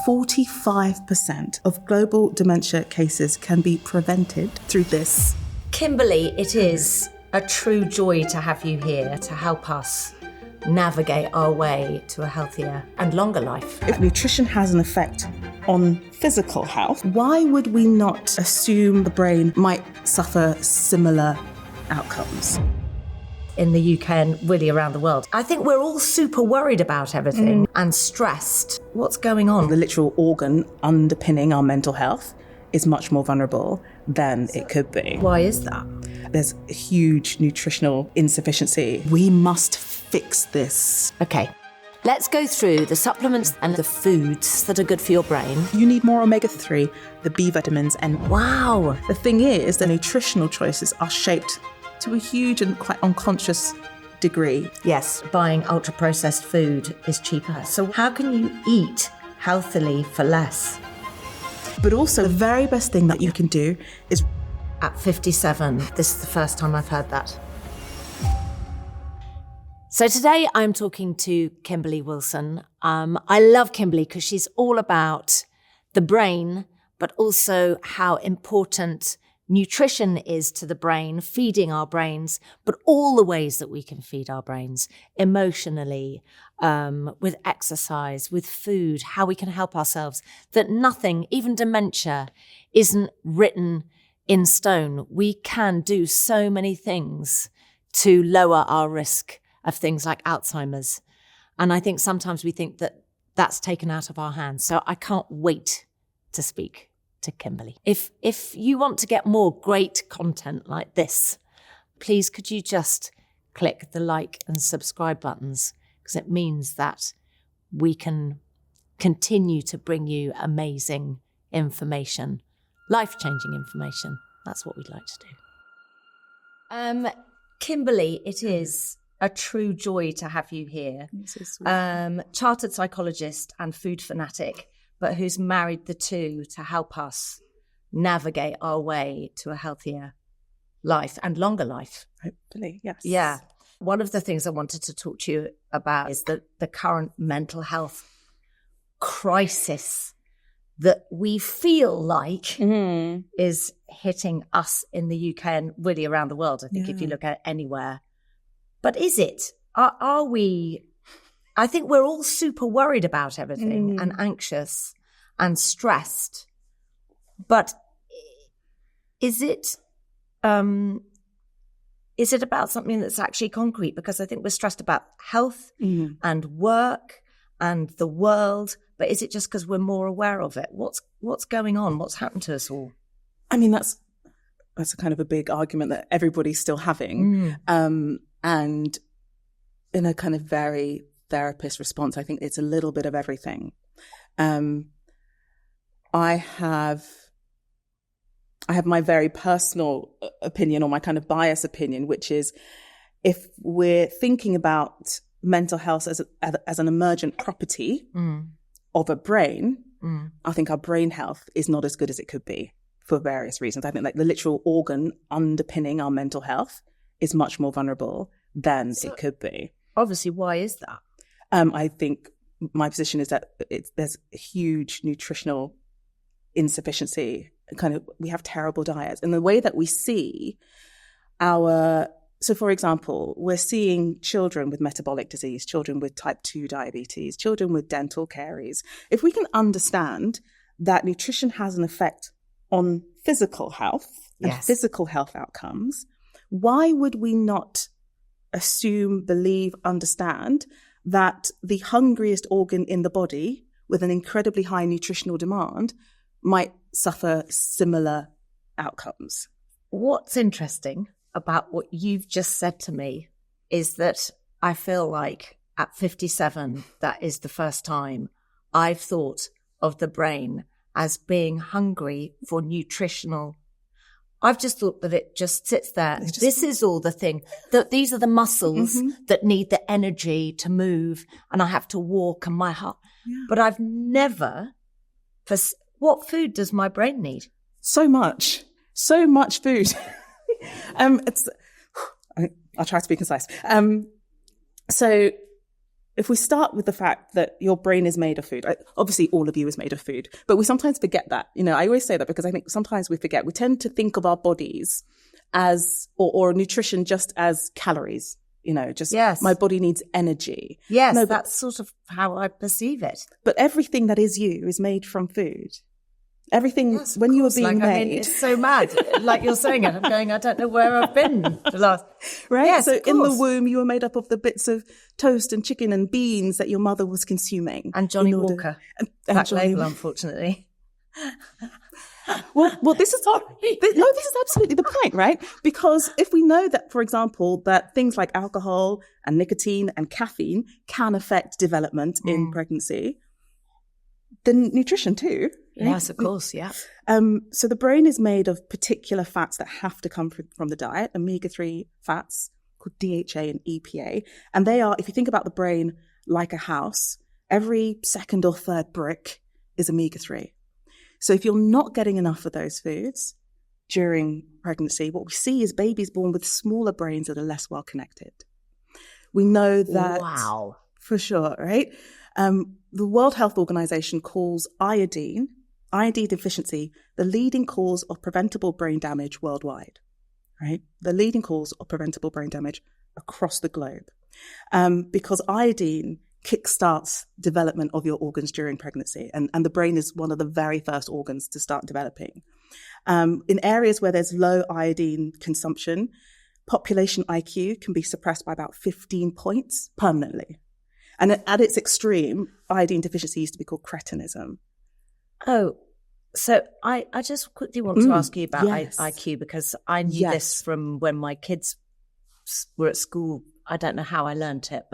45% of global dementia cases can be prevented through this. Kimberly, it is a true joy to have you here to help us navigate our way to a healthier and longer life. If nutrition has an effect on physical health, why would we not assume the brain might suffer similar outcomes? In the UK and really around the world, I think we're all super worried about everything and stressed. What's going on? The literal organ underpinning our mental health is much more vulnerable than it could be. Why is that? There's a huge nutritional insufficiency. We must fix this. Okay, let's go through the supplements and the foods that are good for your brain. You need more omega-3, the B vitamins, and Wow. the thing is, the nutritional choices are shaped to a huge and quite unconscious degree. Yes, buying ultra-processed food is cheaper. So how can you eat healthily for less? But also, the very best thing that you can do is... At 57, this is the first time I've heard that. So today I'm talking to Kimberley Wilson. I love Kimberley because she's all about the brain, but also how important nutrition is to the brain, feeding our brains, but all the ways that we can feed our brains emotionally, with exercise, with food, how we can help ourselves, that nothing, even dementia, isn't written in stone. We can do so many things to lower our risk of things like Alzheimer's. And I think sometimes we think that that's taken out of our hands. So I can't wait to speak to Kimberly. If you want to get more great content like this, please could you just click the like and subscribe buttons, because it means that we can continue to bring you amazing information, life-changing information. That's what we'd like to do. Kimberly, it is a true joy to have you here. So sweet. Chartered psychologist and food fanatic, but who's married the two to help us navigate our way to a healthier life and longer life. Hopefully, yes. Yeah. One of the things I wanted to talk to you about is the current mental health crisis that we feel like is hitting us in the UK and really around the world. I think if you look at anywhere. But is it? Are we? I think we're all super worried about everything and anxious and stressed. But is it about something that's actually concrete? Because I think we're stressed about health and work and the world. But is it just because we're more aware of it? What's going on? What's happened to us all? I mean, that's a kind of a big argument that everybody's still having. And in a kind of very therapist response, I think it's a little bit of everything. I have my very personal opinion, or my kind of bias opinion, which is if we're thinking about mental health as an emergent property of a brain, I think our brain health is not as good as it could be for various reasons. I think like the literal organ underpinning our mental health is much more vulnerable than it could be. Obviously, why is that? I think my position is that there's a huge nutritional insufficiency. We have terrible diets. And the way that we see so for example, we're seeing children with metabolic disease, children with type 2 diabetes, children with dental caries. If we can understand that nutrition has an effect on physical health and physical health outcomes, why would we not assume, believe, understand that the hungriest organ in the body with an incredibly high nutritional demand might suffer similar outcomes? What's interesting about what you've just said to me is that I feel like at 57, that is the first time I've thought of the brain as being hungry for nutritional. I've just thought that it just sits there. This is all the thing. That these are the muscles that need the energy to move, and I have to walk and my heart. Yeah. But I've never, what food does my brain need? So much food. I'll try to be concise. So if we start with the fact that your brain is made of food, obviously all of you is made of food, but we sometimes forget that. I always say that because I think sometimes we forget. We tend to think of our bodies as, or nutrition just as calories, just yes. My body needs energy. Yes, no, that's sort of how I perceive it. But everything that is you is made from food. Everything, yes, when you were being made. I mean, it's so mad. Like you're saying it, I'm going, I don't know where I've been the last. Right? Yes, so in the womb, you were made up of the bits of toast and chicken and beans that your mother was consuming. And Johnny Walker. Black label, unfortunately. Well, this is absolutely the point, right? Because if we know that, for example, that things like alcohol and nicotine and caffeine can affect development in pregnancy, then nutrition too. Right? Yes, of course, yeah. So the brain is made of particular fats that have to come from the diet, omega-3 fats called DHA and EPA. And they are, if you think about the brain like a house, every second or third brick is omega-3. So if you're not getting enough of those foods during pregnancy, what we see is babies born with smaller brains that are less well connected. We know that. Wow. For sure, right? The World Health Organization calls iodine deficiency, the leading cause of preventable brain damage worldwide, right? The leading cause of preventable brain damage across the globe. Because iodine kickstarts development of your organs during pregnancy. And the brain is one of the very first organs to start developing. In areas where there's low iodine consumption, population IQ can be suppressed by about 15 points permanently. And at its extreme, iodine deficiency used to be called cretinism. Oh, so I just quickly want to ask you about IQ, because I knew this from when my kids were at school. I don't know how I learned it,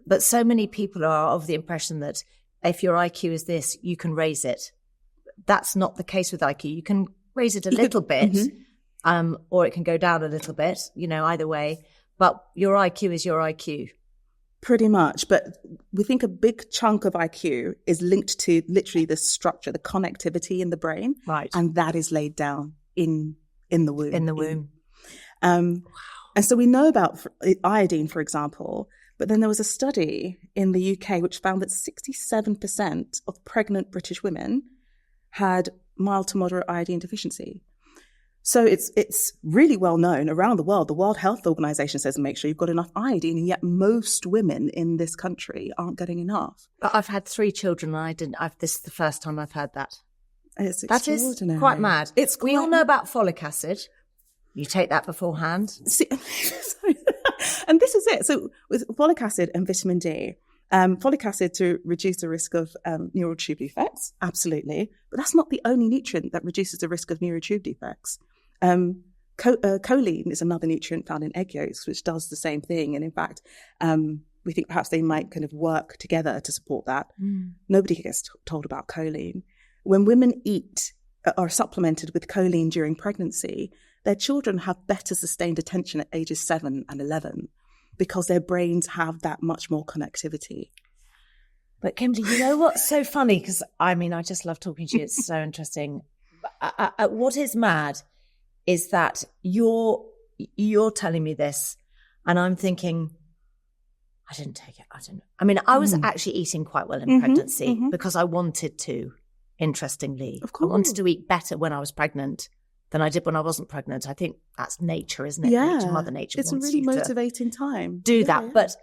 but so many people are of the impression that if your IQ is this, you can raise it. That's not the case with IQ. You can raise it a little bit, or it can go down a little bit, either way. But your IQ is your IQ. Pretty much. But we think a big chunk of IQ is linked to literally the structure, the connectivity in the brain. Right. And that is laid down in the womb. In the womb. Wow. And so we know about iodine, for example, but then there was a study in the UK which found that 67% of pregnant British women had mild to moderate iodine deficiency. So it's really well known around the world. The World Health Organization says make sure you've got enough iodine, and yet most women in this country aren't getting enough. But I've had 3 children, and this is the first time I've had that. It's extraordinary. That is quite mad. We all know about folic acid. You take that beforehand. See, and this is it. So with folic acid and vitamin D, folic acid to reduce the risk of neural tube defects, absolutely. But that's not the only nutrient that reduces the risk of neural tube defects. Choline is another nutrient found in egg yolks, which does the same thing. And in fact, we think perhaps they might kind of work together to support that. Nobody gets told about choline. When women are supplemented with choline during pregnancy, their children have better sustained attention at ages 7 and 11 because their brains have that much more connectivity. But Kimberly, you know what's so funny? Because I just love talking to you. It's so interesting. What is mad is that you're telling me this, and I'm thinking, I didn't take it. I was actually eating quite well in pregnancy because I wanted to. Interestingly, of course, I wanted to eat better when I was pregnant than I did when I wasn't pregnant. I think that's nature, isn't it? Yeah, Mother Nature. It's a really motivating time. Do that, but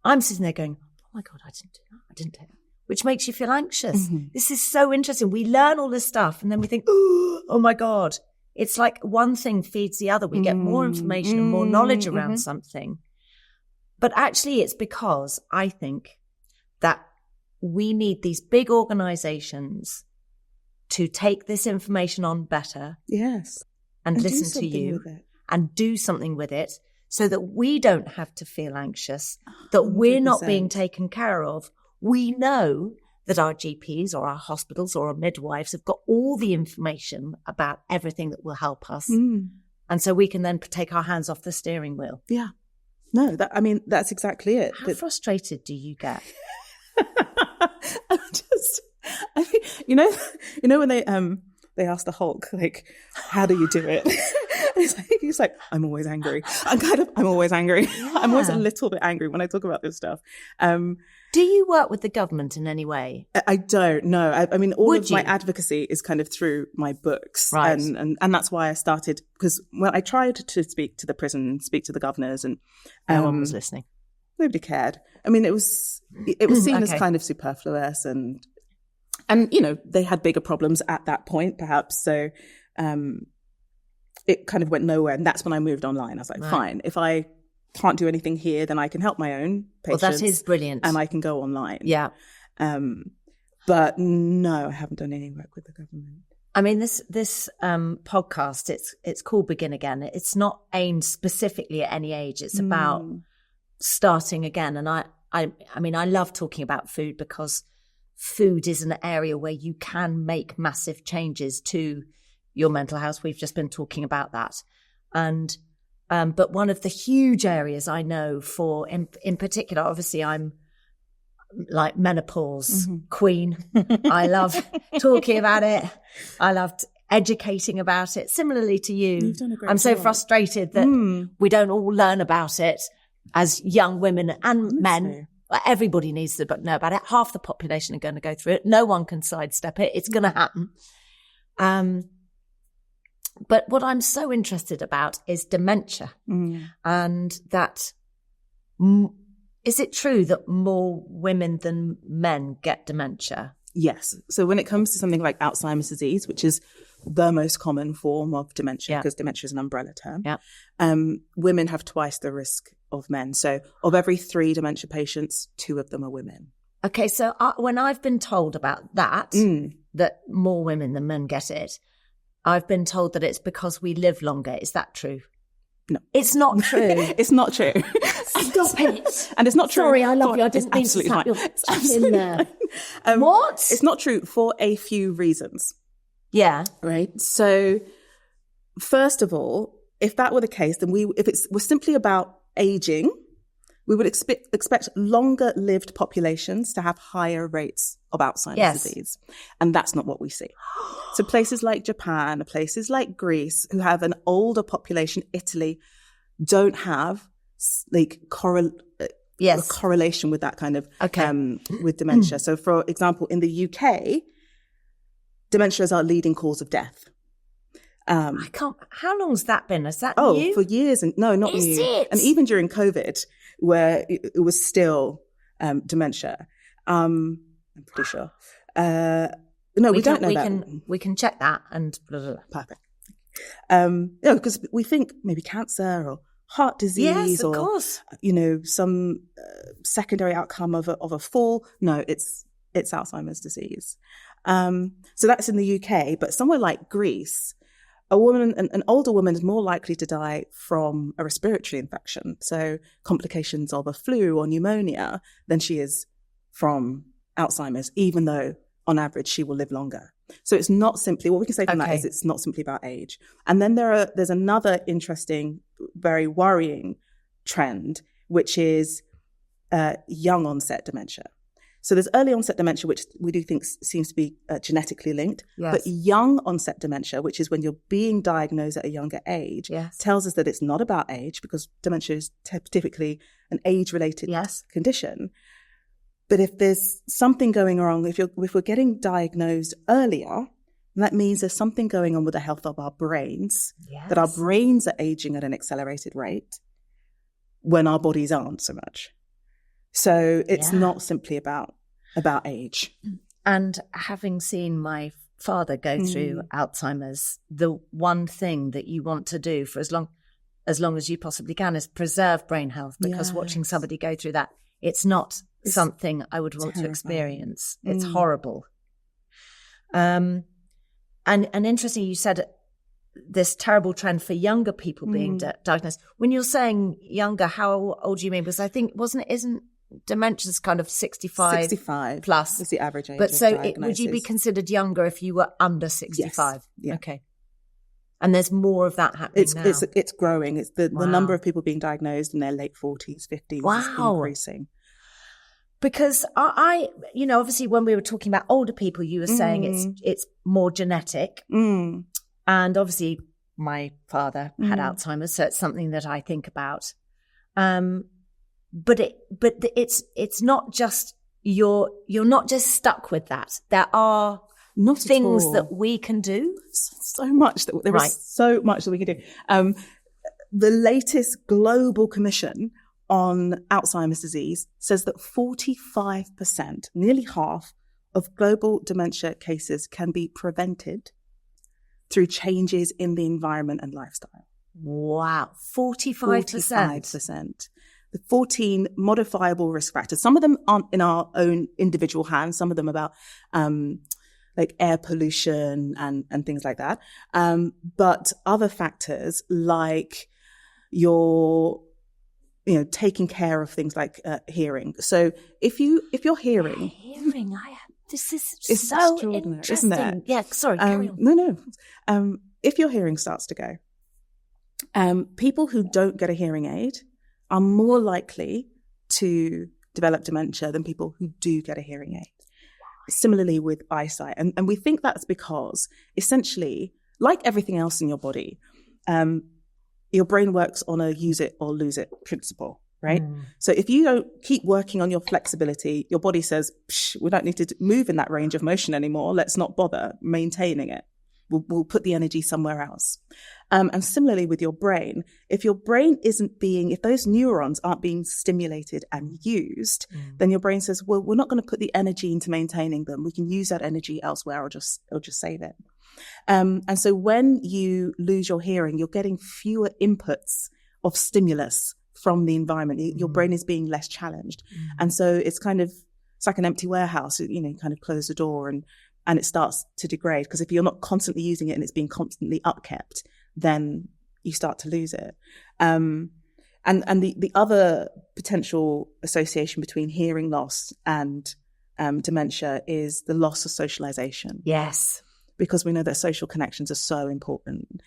I'm sitting there going, "Oh my God, I didn't do that. I didn't take that," which makes you feel anxious. This is so interesting. We learn all this stuff, and then we think, "Oh my God." It's like one thing feeds the other. We get more information and more knowledge around something. But actually, it's because I think that we need these big organizations to take this information on better. Yes. And listen to you and do something with it so that we don't have to feel anxious, that 100%. We're not being taken care of. We know that our GPs or our hospitals or our midwives have got all the information about everything that will help us. And so we can then take our hands off the steering wheel. Yeah. No, that's exactly it. How frustrated do you get? I think, when they asked the Hulk, like, how do you do it? He's like, I'm always angry. I'm always angry. Yeah. I'm always a little bit angry when I talk about this stuff. Do you work with the government in any way? I don't know. I mean, all of my advocacy is kind of through my books. Right. And that's why I started, because I tried to speak to the prison, speak to the governors, and no one was listening. Nobody cared. I mean, it was seen as kind of superfluous, and they had bigger problems at that point, perhaps. So it kind of went nowhere. And that's when I moved online. I was like, fine, if I can't do anything here, then I can help my own patients. Well, that is brilliant. And I can go online. Yeah. But no, I haven't done any work with the government. I mean, this podcast, it's called Begin Again. It's not aimed specifically at any age. It's about starting again. And I mean, I love talking about food because food is an area where you can make massive changes to your mental health. We've just been talking about that. And but one of the huge areas I know for, in particular, obviously I'm like menopause queen. I love talking about it. I loved educating about it. Similarly to you, you've done a great I'm so job. Frustrated that we don't all learn about it as young women and men. Everybody needs to know about it. Half the population are going to go through it. No one can sidestep it. It's going to happen. But what I'm so interested about is dementia. And that, is it true that more women than men get dementia? Yes. So when it comes to something like Alzheimer's disease, which is the most common form of dementia, because dementia is an umbrella term, women have twice the risk of men. So of every 3 dementia patients, 2 of them are women. Okay. So when I've been told about that, that more women than men get it, I've been told that it's because we live longer. Is that true? No. It's not true. It's not true. Stop it. And it's not true. Sorry, I love you. I didn't mean to slap your chin in there. What? It's not true for a few reasons. Yeah. Right. So first of all, if that were the case, then if it was simply about aging, we would expect longer lived populations to have higher rates of Alzheimer's disease. And that's not what we see. So places like Japan, places like Greece, who have an older population, Italy, don't have like a correlation with that kind of, with dementia. So for example, in the UK, dementia is our leading cause of death. How long's that been? Is that new? For years. And no, not Is new. it? And even during COVID, where it was still dementia. I'm pretty sure. No, we don't know that. We can check that and blah, blah, blah. Perfect. Because we think maybe cancer or heart disease of course. Some secondary outcome of a fall. No, it's Alzheimer's disease. So that's in the UK, but somewhere like Greece, an older woman is more likely to die from a respiratory infection, so complications of a flu or pneumonia, than she is from Alzheimer's, even though on average she will live longer. So it's not simply, what we can say from that is it's not simply about age. And then there's another interesting, very worrying trend, which is young onset dementia. So there's early onset dementia, which we do think seems to be genetically linked. Yes. But young onset dementia, which is when you're being diagnosed at a younger age, tells us that it's not about age, because dementia is typically an age-related condition. But if there's something going wrong, if we're getting diagnosed earlier, that means there's something going on with the health of our brains, that our brains are aging at an accelerated rate when our bodies aren't so much. So it's not simply about age. And having seen my father go through Alzheimer's, the one thing that you want to do for as long as you possibly can is preserve brain health, because watching somebody go through that, it's not something I would want to experience. It's horrible. And interesting, you said this terrible trend for younger people being diagnosed. When you're saying younger, how old do you mean? Because I think, isn't dementia's kind of 65 plus is the average age. But so would you be considered younger if you were under 65? Yes. Yeah. Okay. And there's more of that happening now. It's growing. It's the number of people being diagnosed in their late 40s, 50s is increasing. Because I obviously when we were talking about older people, you were saying it's more genetic. And obviously my father had Alzheimer's, so it's something that I think about. But it's not just you're not just stuck with that. There are Not things that we can do. So much that there is so much that we can do. The latest global commission on Alzheimer's disease says that 45%, nearly half, of global dementia cases can be prevented through changes in the environment and lifestyle. Wow, 45%. 45%. The 14 modifiable risk factors. Some of them aren't in our own individual hands. Some of them about like air pollution and things like that. But other factors like your, taking care of things like hearing. So if you're hearing, this is so interesting, isn't it? Yeah, sorry, carry on. No. If your hearing starts to go, people who don't get a hearing aid are more likely to develop dementia than people who do get a hearing aid. Similarly with eyesight. And we think that's because essentially, like everything else in your body, your brain works on a use it or lose it principle, right? So if you don't keep working on your flexibility, your body says, we don't need to move in that range of motion anymore. Let's not bother maintaining it. We'll put the energy somewhere else. And similarly with your brain, if your brain if those neurons aren't being stimulated and used, then your brain says, well, we're not going to put the energy into maintaining them. We can use that energy elsewhere or just save it. And so when you lose your hearing, you're getting fewer inputs of stimulus from the environment. Your brain is being less challenged. And so it's like an empty warehouse. You kind of close the door and it starts to degrade, because if you're not constantly using it and it's being constantly upkept, then you start to lose it. And the other potential association between hearing loss and dementia is the loss of socialization. Yes. Because we know that social connections are so important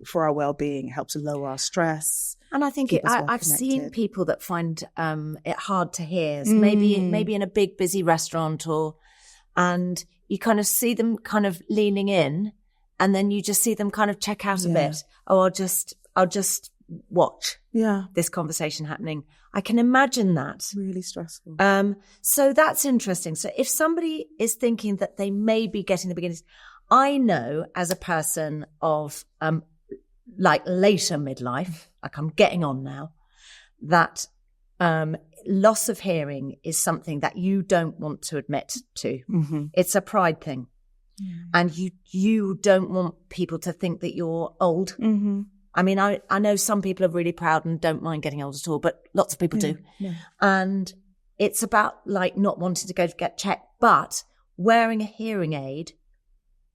for our well-being. It helps to lower our stress. And I think I've seen people that find it hard to hear. So maybe in a big, busy restaurant and you kind of see them kind of leaning in, and then you just see them kind of check out a bit. Oh, I'll just watch this conversation happening. I can imagine that. Really stressful. So that's interesting. So if somebody is thinking that they may be getting the beginnings, I know as a person of like later midlife, like I'm getting on now, that loss of hearing is something that you don't want to admit to. It's a pride thing. And you don't want people to think that you're old. I mean, I know some people are really proud and don't mind getting old at all, but lots of people do. Yeah. And it's about like not wanting to go to get checked, but wearing a hearing aid,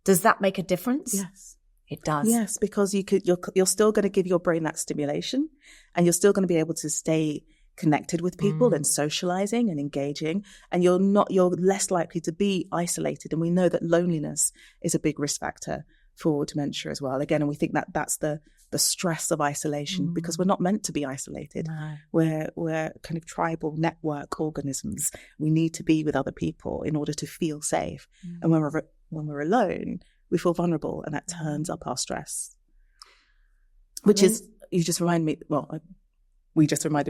does that make a difference? Yes. It does. Yes, because you're still going to give your brain that stimulation, and you're still going to be able to stay connected with people and socializing and engaging, and you're less likely to be isolated. And we know that loneliness is a big risk factor for dementia as well. Again, and we think that that's the stress of isolation, because we're not meant to be isolated. No. We're kind of tribal network organisms. We need to be with other people in order to feel safe. And when we're alone, we feel vulnerable, and that turns up our stress. We just reminded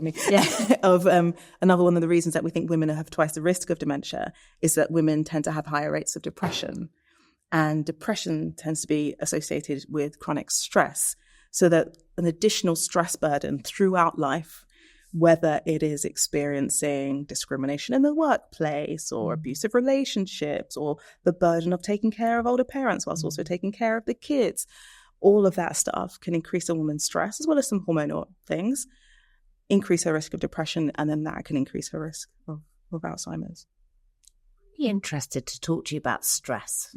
me of another one of the reasons that we think women have twice the risk of dementia is that women tend to have higher rates of depression. And depression tends to be associated with chronic stress. So that an additional stress burden throughout life, whether it is experiencing discrimination in the workplace or abusive relationships or the burden of taking care of older parents whilst also taking care of the kids, all of that stuff can increase a woman's stress, as well as some hormonal things, increase her risk of depression, and then that can increase her risk of Alzheimer's. I'm interested to talk to you about stress,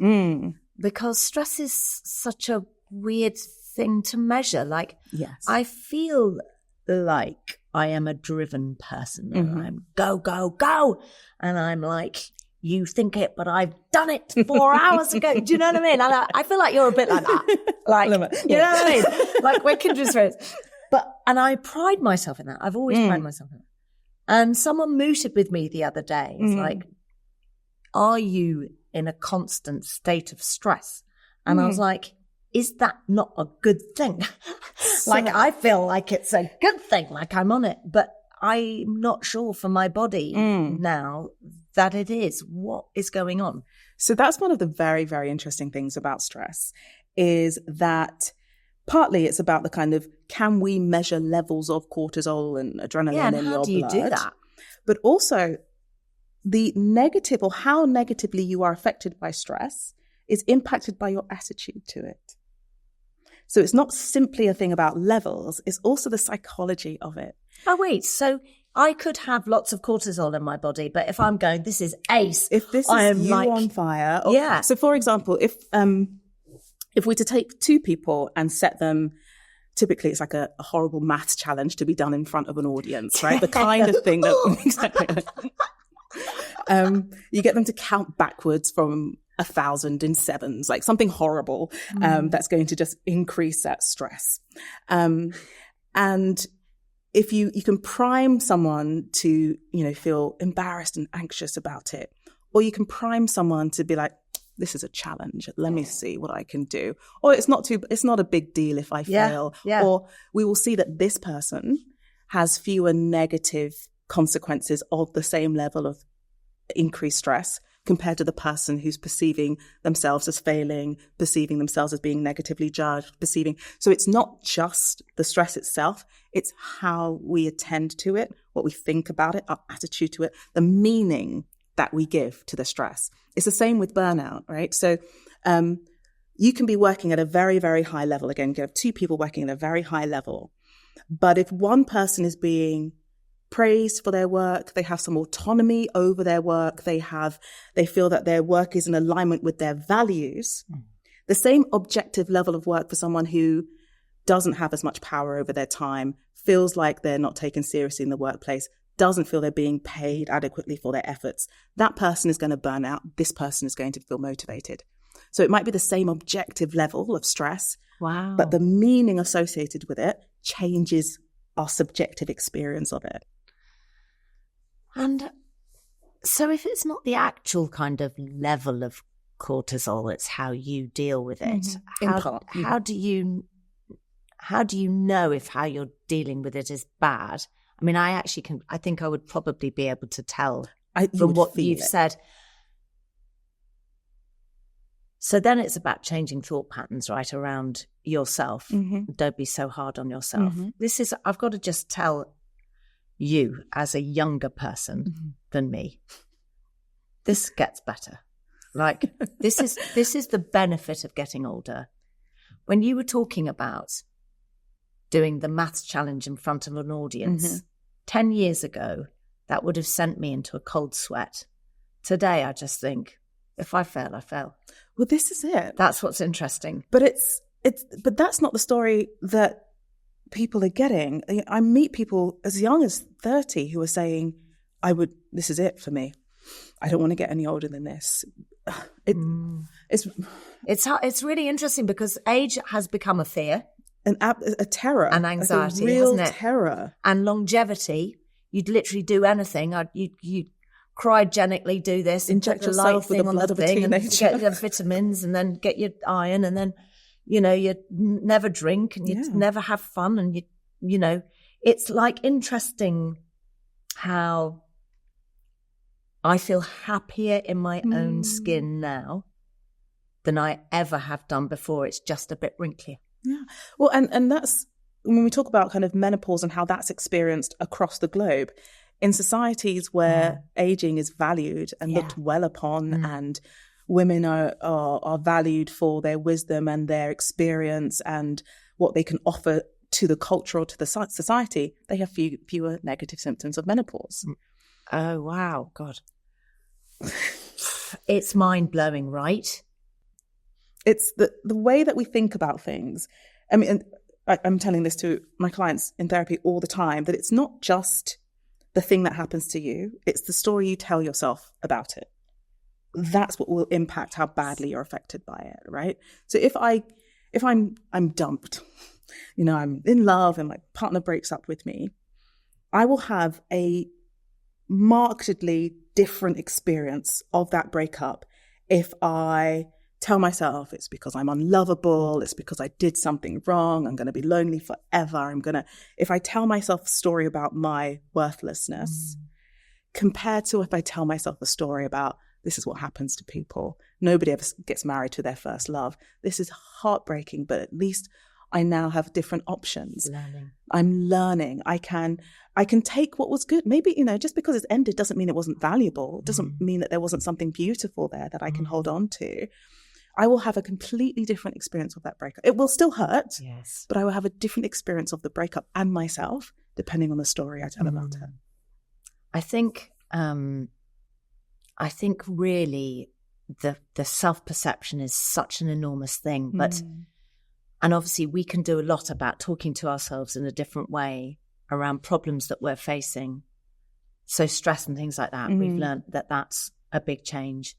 because stress is such a weird thing to measure. Like, yes. I feel like I am a driven person, and I'm go, go, go. And I'm like, you think it, but I've done it 4 hours ago. Do you know what I mean? I feel like you're a bit like that. Like, you know what I mean? Like, we're kindred spirits. And I pride myself in that. I've always prided myself in that. And someone mooted with me the other day. It's like, are you in a constant state of stress? And I was like, is that not a good thing? Like, I feel like it's a good thing, like I'm on it, but I'm not sure for my body now that it is. What is going on? So that's one of the very, very interesting things about stress, is that partly it's about the kind of, can we measure levels of cortisol and adrenaline in your blood? How do you do that? But also the negative, or how negatively you are affected by stress, is impacted by your attitude to it. So it's not simply a thing about levels, it's also the psychology of it. Oh, wait, so I could have lots of cortisol in my body, but if I'm going, this is ace. If this is you on fire. Yeah. So for example, if we're to take two people and set them, typically it's like a horrible maths challenge to be done in front of an audience, right? The kind of thing that, exactly. You get them to count backwards from 1,000 in sevens, like something horrible, that's going to just increase that stress. And if you can prime someone to, feel embarrassed and anxious about it, or you can prime someone to be like, this is a challenge. Let me see what I can do. Or it's not a big deal if I fail. Yeah. Or we will see that this person has fewer negative consequences of the same level of increased stress compared to the person who's perceiving themselves as failing, perceiving themselves as being negatively judged, So it's not just the stress itself, it's how we attend to it, what we think about it, our attitude to it, the meaning that we give to the stress. It's the same with burnout, right? So you can be working at a very, very high level. Again, you have two people working at a very high level. But if one person is being praised for their work, they have some autonomy over their work, they feel that their work is in alignment with their values, the same objective level of work for someone who doesn't have as much power over their time, feels like they're not taken seriously in the workplace, doesn't feel they're being paid adequately for their efforts, that person is going to burn out. This person is going to feel motivated. So it might be the same objective level of stress, wow, but the meaning associated with it changes our subjective experience of it. And so if it's not the actual kind of level of cortisol, it's how you deal with it. How do you know if how you're dealing with it is bad? I mean, I think I would probably be able to tell from what you've said. So then it's about changing thought patterns, right, around yourself. Don't be so hard on yourself. I've got to just tell you as a younger person than me, this gets better. Like, this is the benefit of getting older. When you were talking about doing the maths challenge in front of an audience, 10 years ago, that would have sent me into a cold sweat. Today, I just think, if I fail, I fail. Well, this is it. That's what's interesting. But but that's not the story that people are getting. I meet people as young as 30 who are saying, this is it for me. I don't want to get any older than this. It's really interesting because age has become a fear. A terror. And anxiety, like a real hasn't it? Terror. And longevity, you'd literally do anything. You'd cryogenically do this. Inject yourself with the blood of a teenager. And get your vitamins and then get your iron and then, you'd never drink and you'd never have fun. And, it's like interesting how I feel happier in my own skin now than I ever have done before. It's just a bit wrinkly. Yeah. Well, and that's when we talk about kind of menopause and how that's experienced across the globe in societies where aging is valued and looked well upon, and women are valued for their wisdom and their experience and what they can offer to the culture or to the society. They have fewer negative symptoms of menopause. Oh, wow. God. It's mind-blowing, right? It's the way that we think about things. I mean, and I'm telling this to my clients in therapy all the time, that it's not just the thing that happens to you. It's the story you tell yourself about it. That's what will impact how badly you're affected by it, right? So if I'm dumped, I'm in love and my partner breaks up with me, I will have a markedly different experience of that breakup if I tell myself it's because I'm unlovable, it's because I did something wrong, I'm going to be lonely forever, if I tell myself a story about my worthlessness, compared to if I tell myself a story about this is what happens to people, nobody ever gets married to their first love. This is heartbreaking, but at least I now have different options. I'm learning. I can take what was good. Maybe, just because it's ended doesn't mean it wasn't valuable. It doesn't mean that there wasn't something beautiful there that I can hold on to. I will have a completely different experience of that breakup. It will still hurt, yes, but I will have a different experience of the breakup and myself, depending on the story I tell about it. I think really the self-perception is such an enormous thing, and obviously we can do a lot about talking to ourselves in a different way around problems that we're facing. So stress and things like that, we've learned that that's a big change.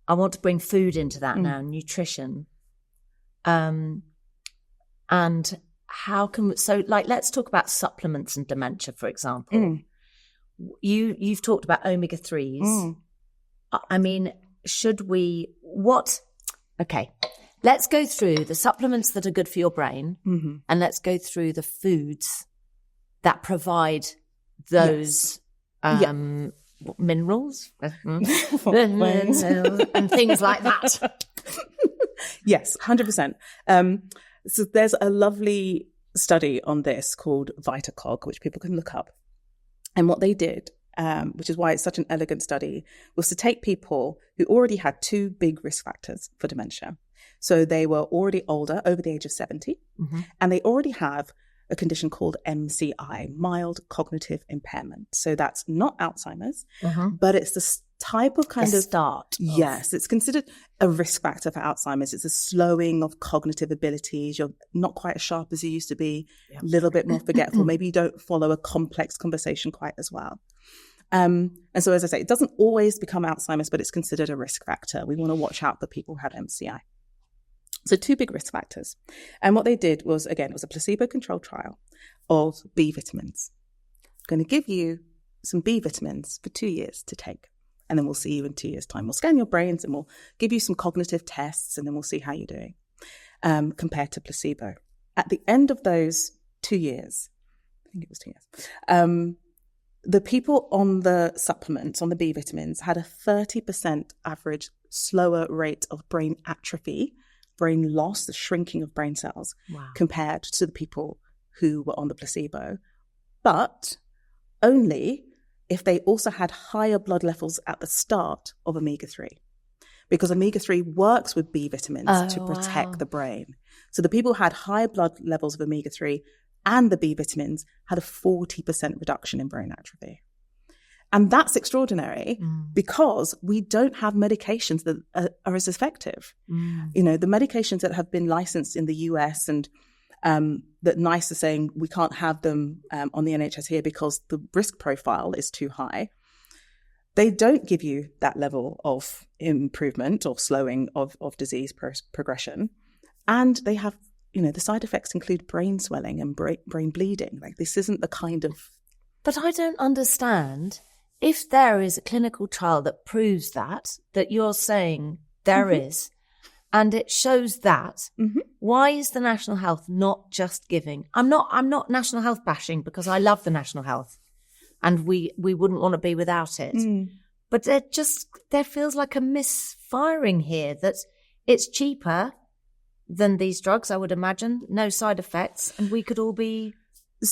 I want to bring food into that now, nutrition. And how can, let's talk about supplements and dementia, for example. You've talked about omega-3s. I mean, let's go through the supplements that are good for your brain, and let's go through the foods that provide those minerals and things like that. Yes, 100%. So there's a lovely study on this called VitaCog, which people can look up. And what they did, which is why it's such an elegant study, was to take people who already had two big risk factors for dementia. So they were already older, over the age of 70, and they already have a condition called MCI, mild cognitive impairment. So that's not Alzheimer's, but it's the type of start. Yes, it's considered a risk factor for Alzheimer's. It's a slowing of cognitive abilities. You're not quite as sharp as you used to be, a little bit more forgetful. Maybe you don't follow a complex conversation quite as well. And so, as I say, it doesn't always become Alzheimer's, but it's considered a risk factor. We want to watch out for people who have MCI. So two big risk factors. And what they did was, again, it was a placebo-controlled trial of B vitamins. I'm going to give you some B vitamins for 2 years to take. And then we'll see you in 2 years' time. We'll scan your brains and we'll give you some cognitive tests, and then we'll see how you're doing compared to placebo. At the end of those 2 years, I think it was 2 years, the people on the supplements, on the B vitamins, had a 30% average slower rate of brain atrophy, brain loss, the shrinking of brain cells, compared to the people who were on the placebo. But only if they also had higher blood levels at the start of omega-3, because omega-3 works with B vitamins to protect the brain. So the people who had high blood levels of omega-3 and the B vitamins had a 40% reduction in brain atrophy. And that's extraordinary because we don't have medications that are as effective. The medications that have been licensed in the US and that NICE are saying we can't have them on the NHS here because the risk profile is too high. They don't give you that level of improvement or slowing of disease progression. And they have, the side effects include brain swelling and brain bleeding. Like, this isn't the kind of... But I don't understand. If there is a clinical trial that proves that you're saying there is, and it shows that, why is the National Health not just giving? I'm not National Health bashing, because I love the National Health and we wouldn't want to be without it. But there feels like a misfiring here, that it's cheaper than these drugs, I would imagine, no side effects, and we could all be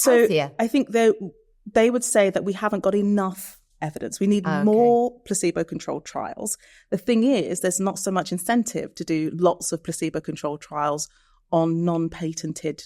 healthier. I think they would say that we haven't got enough evidence. We need more placebo-controlled trials. The thing is, there's not so much incentive to do lots of placebo-controlled trials on non-patented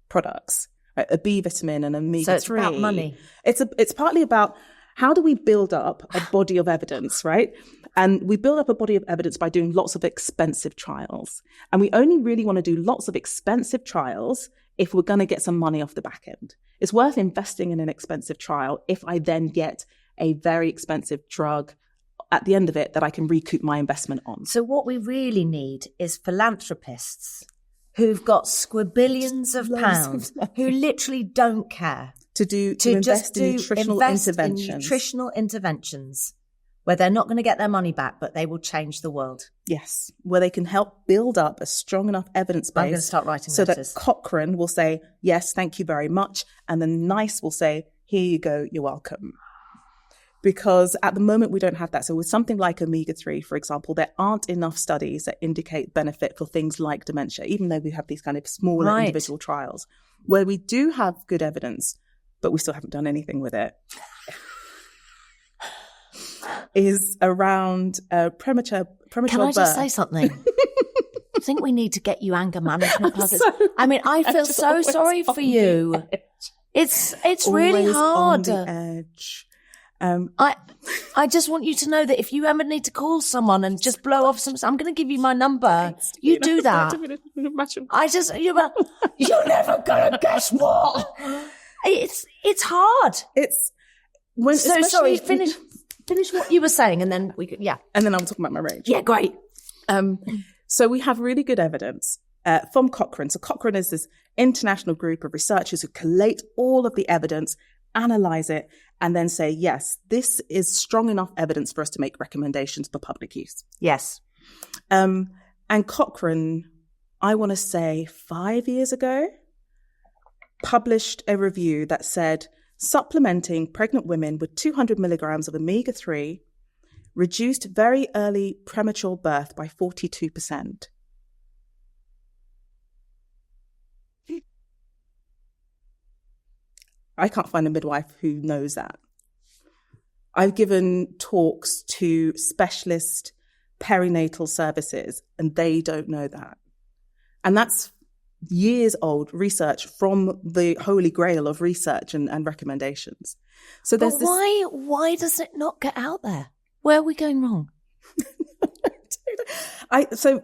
products, right? A B vitamin and omega-3. So it's about money. It's partly about how do we build up a body of evidence, right? And we build up a body of evidence by doing lots of expensive trials. And we only really want to do lots of expensive trials if we're going to get some money off the back end. It's worth investing in an expensive trial if I then get a very expensive drug at the end of it that I can recoup my investment on. So what we really need is philanthropists who've got squabillions of pounds, who literally don't care. To invest in nutritional interventions. In nutritional interventions where they're not going to get their money back, but they will change the world. Yes, where they can help build up a strong enough evidence base. I'm going to start writing so letters. that Cochrane will say, yes, thank you very much. And then NICE will say, here you go, you're welcome. Because at the moment we don't have that. So with something like omega-3, for example, there aren't enough studies that indicate benefit for things like dementia, even though we have these kind of smaller individual trials. Where we do have good evidence, but we still haven't done anything with it, is around premature birth. Can I just say something? I think we need to get you anger management classes. I mean, I feel so sorry for you. It's really hard. On the edge. I just want you to know that if you ever need to call someone and just blow off some, I'm going to give you my number. Thanks, you do that. You're never going to guess what. It's hard. Sorry. Finish what you were saying, and then we could, yeah. And then I'm talking about my rage. Yeah, great. So we have really good evidence from Cochrane. So Cochrane is this international group of researchers who collate all of the evidence, analyze it, and then say, yes, this is strong enough evidence for us to make recommendations for public use. Yes. And Cochrane, I want to say 5 years ago, published a review that said, supplementing pregnant women with 200 milligrams of omega-3 reduced very early premature birth by 42%. I can't find a midwife who knows that. I've given talks to specialist perinatal services, and they don't know that. And that's years old research from the holy grail of research and recommendations. So there's why does it not get out there? Where are we going wrong? So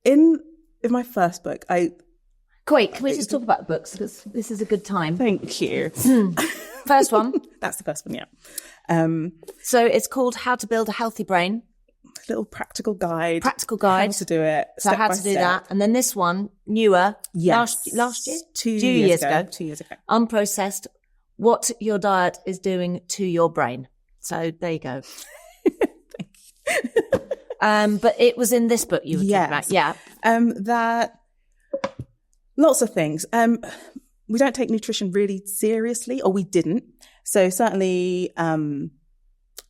in my first book, Wait, can we just talk about the books? Because this is a good time. Thank you. First one. That's the first one, yeah. So it's called How to Build a Healthy Brain. Little practical guide. How to do it. So how to do that. And then this one, newer. Yes. Last year? 2 years ago. 2 years ago. Unprocessed. What your diet is doing to your brain. So there you go. Thank you. But it was in this book you were talking about. Yeah. That lots of things. We don't take nutrition really seriously, or we didn't. So certainly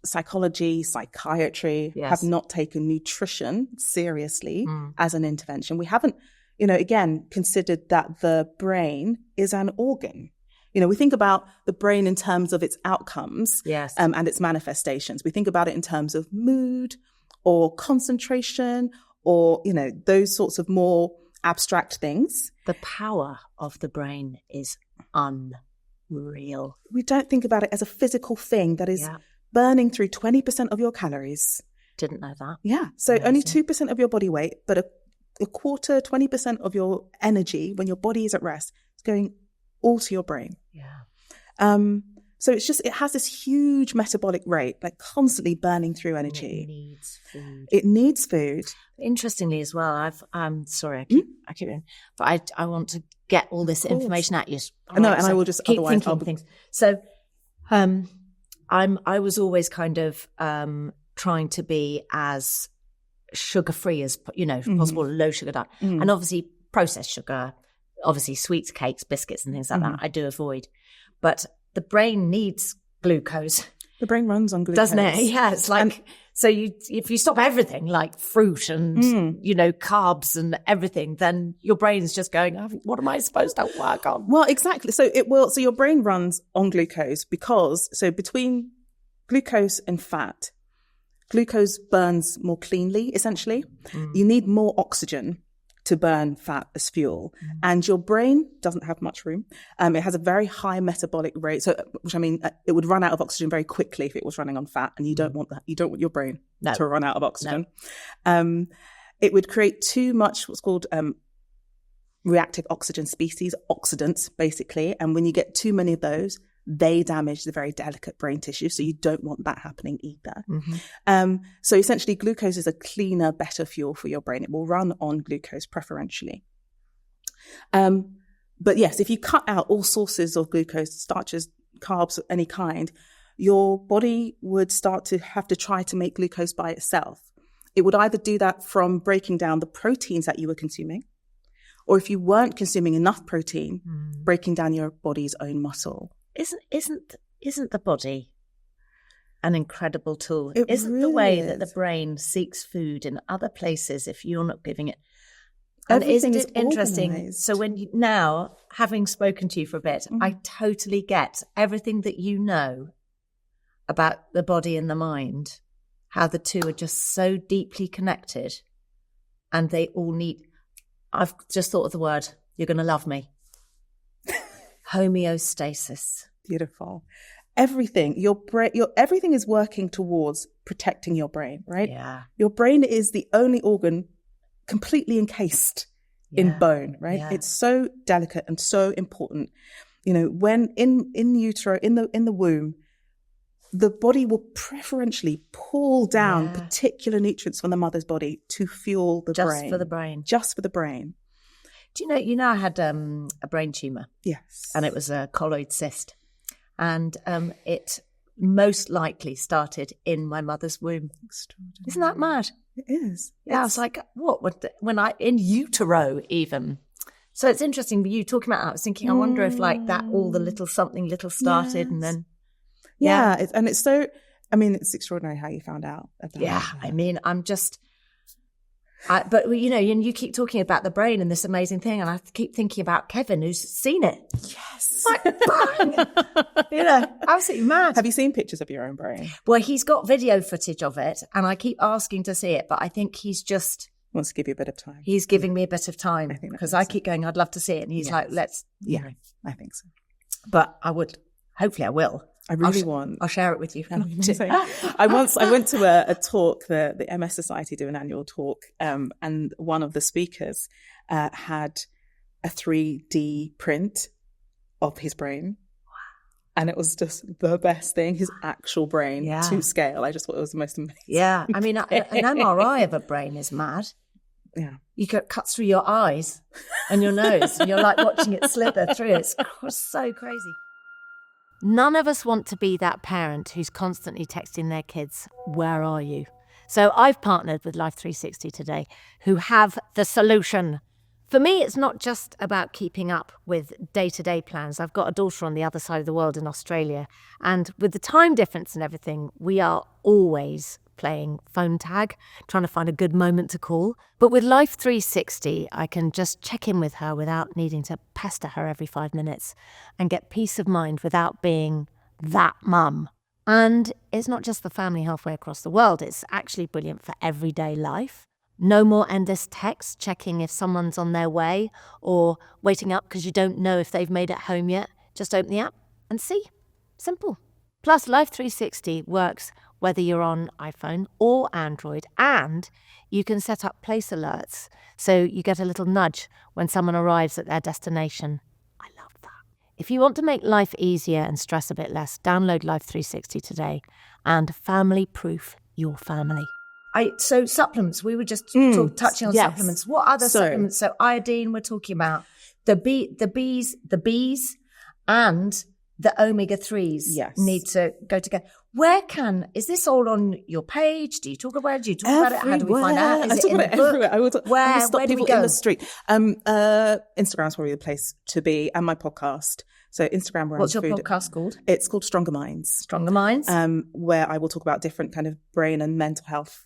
psychology, psychiatry have not taken nutrition seriously as an intervention. We haven't, again, considered that the brain is an organ. We think about the brain in terms of its outcomes and its manifestations. We think about it in terms of mood or concentration or, those sorts of more abstract things. The power of the brain is unreal. We don't think about it as a physical thing that is burning through 20% of your calories. Didn't know that. Yeah. So amazing. Only 2% of your body weight, but a quarter, 20% of your energy when your body is at rest is going all to your brain. Yeah. So it has this huge metabolic rate, like constantly burning through energy. It needs food. It needs food. Interestingly as well, I'm sorry, I keep in, but I want to get all this information at you. No, and I will just keep otherwise thinking things. So, I was always kind of trying to be as sugar-free as possible, low sugar diet, and obviously processed sugar, obviously sweets, cakes, biscuits, and things like that. I do avoid, but the brain needs glucose. The brain runs on glucose, doesn't it? Yeah, it's like if you stop everything, like fruit and carbs and everything, then your brain's just going, what am I supposed to work on? Well, exactly. So your brain runs on glucose because between glucose and fat, glucose burns more cleanly. Essentially, you need more oxygen to burn fat as fuel. And your brain doesn't have much room. It has a very high metabolic rate. So, it would run out of oxygen very quickly if it was running on fat. And you don't want that. You don't want your brain to run out of oxygen. No. It would create too much what's called reactive oxygen species, oxidants, basically. And when you get too many of those, they damage the very delicate brain tissue. So you don't want that happening either. So essentially glucose is a cleaner, better fuel for your brain. It will run on glucose preferentially. But yes, if you cut out all sources of glucose, starches, carbs of any kind, your body would start to have to try to make glucose by itself. It would either do that from breaking down the proteins that you were consuming, or if you weren't consuming enough protein, breaking down your body's own muscle. Isn't the body an incredible tool? Isn't really the way is. that the brain seeks food in other places if you're not giving it? And Everything isn't it is interesting? organised. So now, having spoken to you for a bit, I totally get everything that you know about the body and the mind, how the two are just so deeply connected, and they all need, I've just thought of the word, you're going to love me. Homeostasis. Beautiful. Everything, everything is working towards protecting your brain, right? Yeah. Your brain is the only organ completely encased in bone, right? Yeah. It's so delicate and so important. You know, when in utero, in the womb, the body will preferentially pull down particular nutrients from the mother's body to fuel the brain. Just for the brain. Just for the brain. Do you know I had a brain tumour? Yes. And it was a colloid cyst. And it most likely started in my mother's womb. Extraordinary. Isn't that mad? It is. Yeah, I was like, what? When in utero even. So it's interesting with you talking about that. I was thinking, I wonder if like that, all the little something little started and then. Yeah. It's so, I mean, it's extraordinary how you found out about Yeah. that. I mean, but you know, and you keep talking about the brain and this amazing thing, and I keep thinking about Kevin, who's seen it. Yes. Like, bang! You know, absolutely mad. Have you seen pictures of your own brain? Well, he's got video footage of it, and I keep asking to see it, but I think he's just Wants to give you a bit of time. he's giving me a bit of time I think that because makes I keep going, I'd love to see it, and he's like, let's. Yeah, I think so. But I would. Hopefully, I will. I really want. I'll share it with you. Amazing. I went to a talk, the MS Society do an annual talk, and one of the speakers had a 3D print of his brain. And it was just the best thing, his actual brain to scale. I just thought it was the most amazing. Yeah. I mean, an MRI of a brain is mad. Yeah. You get cuts through your eyes and your nose, and you're like watching it slither through. It's so crazy. None of us want to be that parent who's constantly texting their kids, "Where are you?" So I've partnered with Life 360 today, who have the solution. For me, it's not just about keeping up with day-to-day plans. I've got a daughter on the other side of the world in Australia, and with the time difference and everything, we are always playing phone tag, trying to find a good moment to call. But with Life 360, I can just check in with her without needing to pester her every 5 minutes and get peace of mind without being that mum. And it's not just for family halfway across the world, it's actually brilliant for everyday life. No more endless texts checking if someone's on their way or waiting up because you don't know if they've made it home yet. Just open the app and see. Simple. Plus, Life 360 works whether you're on iPhone or Android, and you can set up place alerts so you get a little nudge when someone arrives at their destination. I love that. If you want to make life easier and stress a bit less, download Life 360 today and family-proof your family. So supplements, we were just touching on supplements. What other supplements? So iodine, we're talking about the bees, and the omega-3s need to go together. Is this all on your page? Do you talk about it? How do we find out? I talk about it everywhere. I will stop where do people we go? in the street. Instagram's probably the place to be, and my podcast. So Instagram, where what's your podcast called? It's called Stronger Minds. Stronger Minds. Where I will talk about different kind of brain and mental health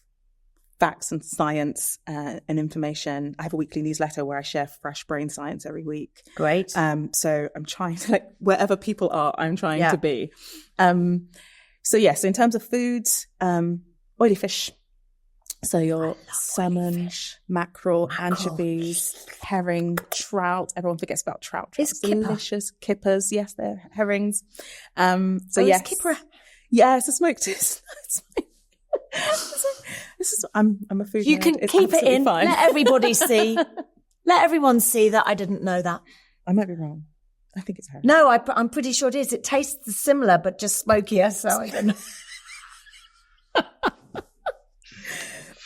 facts and science and information. I have a weekly newsletter where I share fresh brain science every week. Great. So I'm trying to, wherever people are, I'm trying to be. So in terms of foods, oily fish. So your salmon, mackerel, anchovies, herring, trout. Everyone forgets about trout. It's delicious. Kippers. Yes, they're herrings. It's kipper. Yeah, it's a smoked. I'm a food You nerd. can It's keep it in. fine. Let everybody see. Let everyone see that I didn't know that. I might be wrong. I think it's herring. No, I'm pretty sure it is. It tastes similar, but just smokier. So I don't know.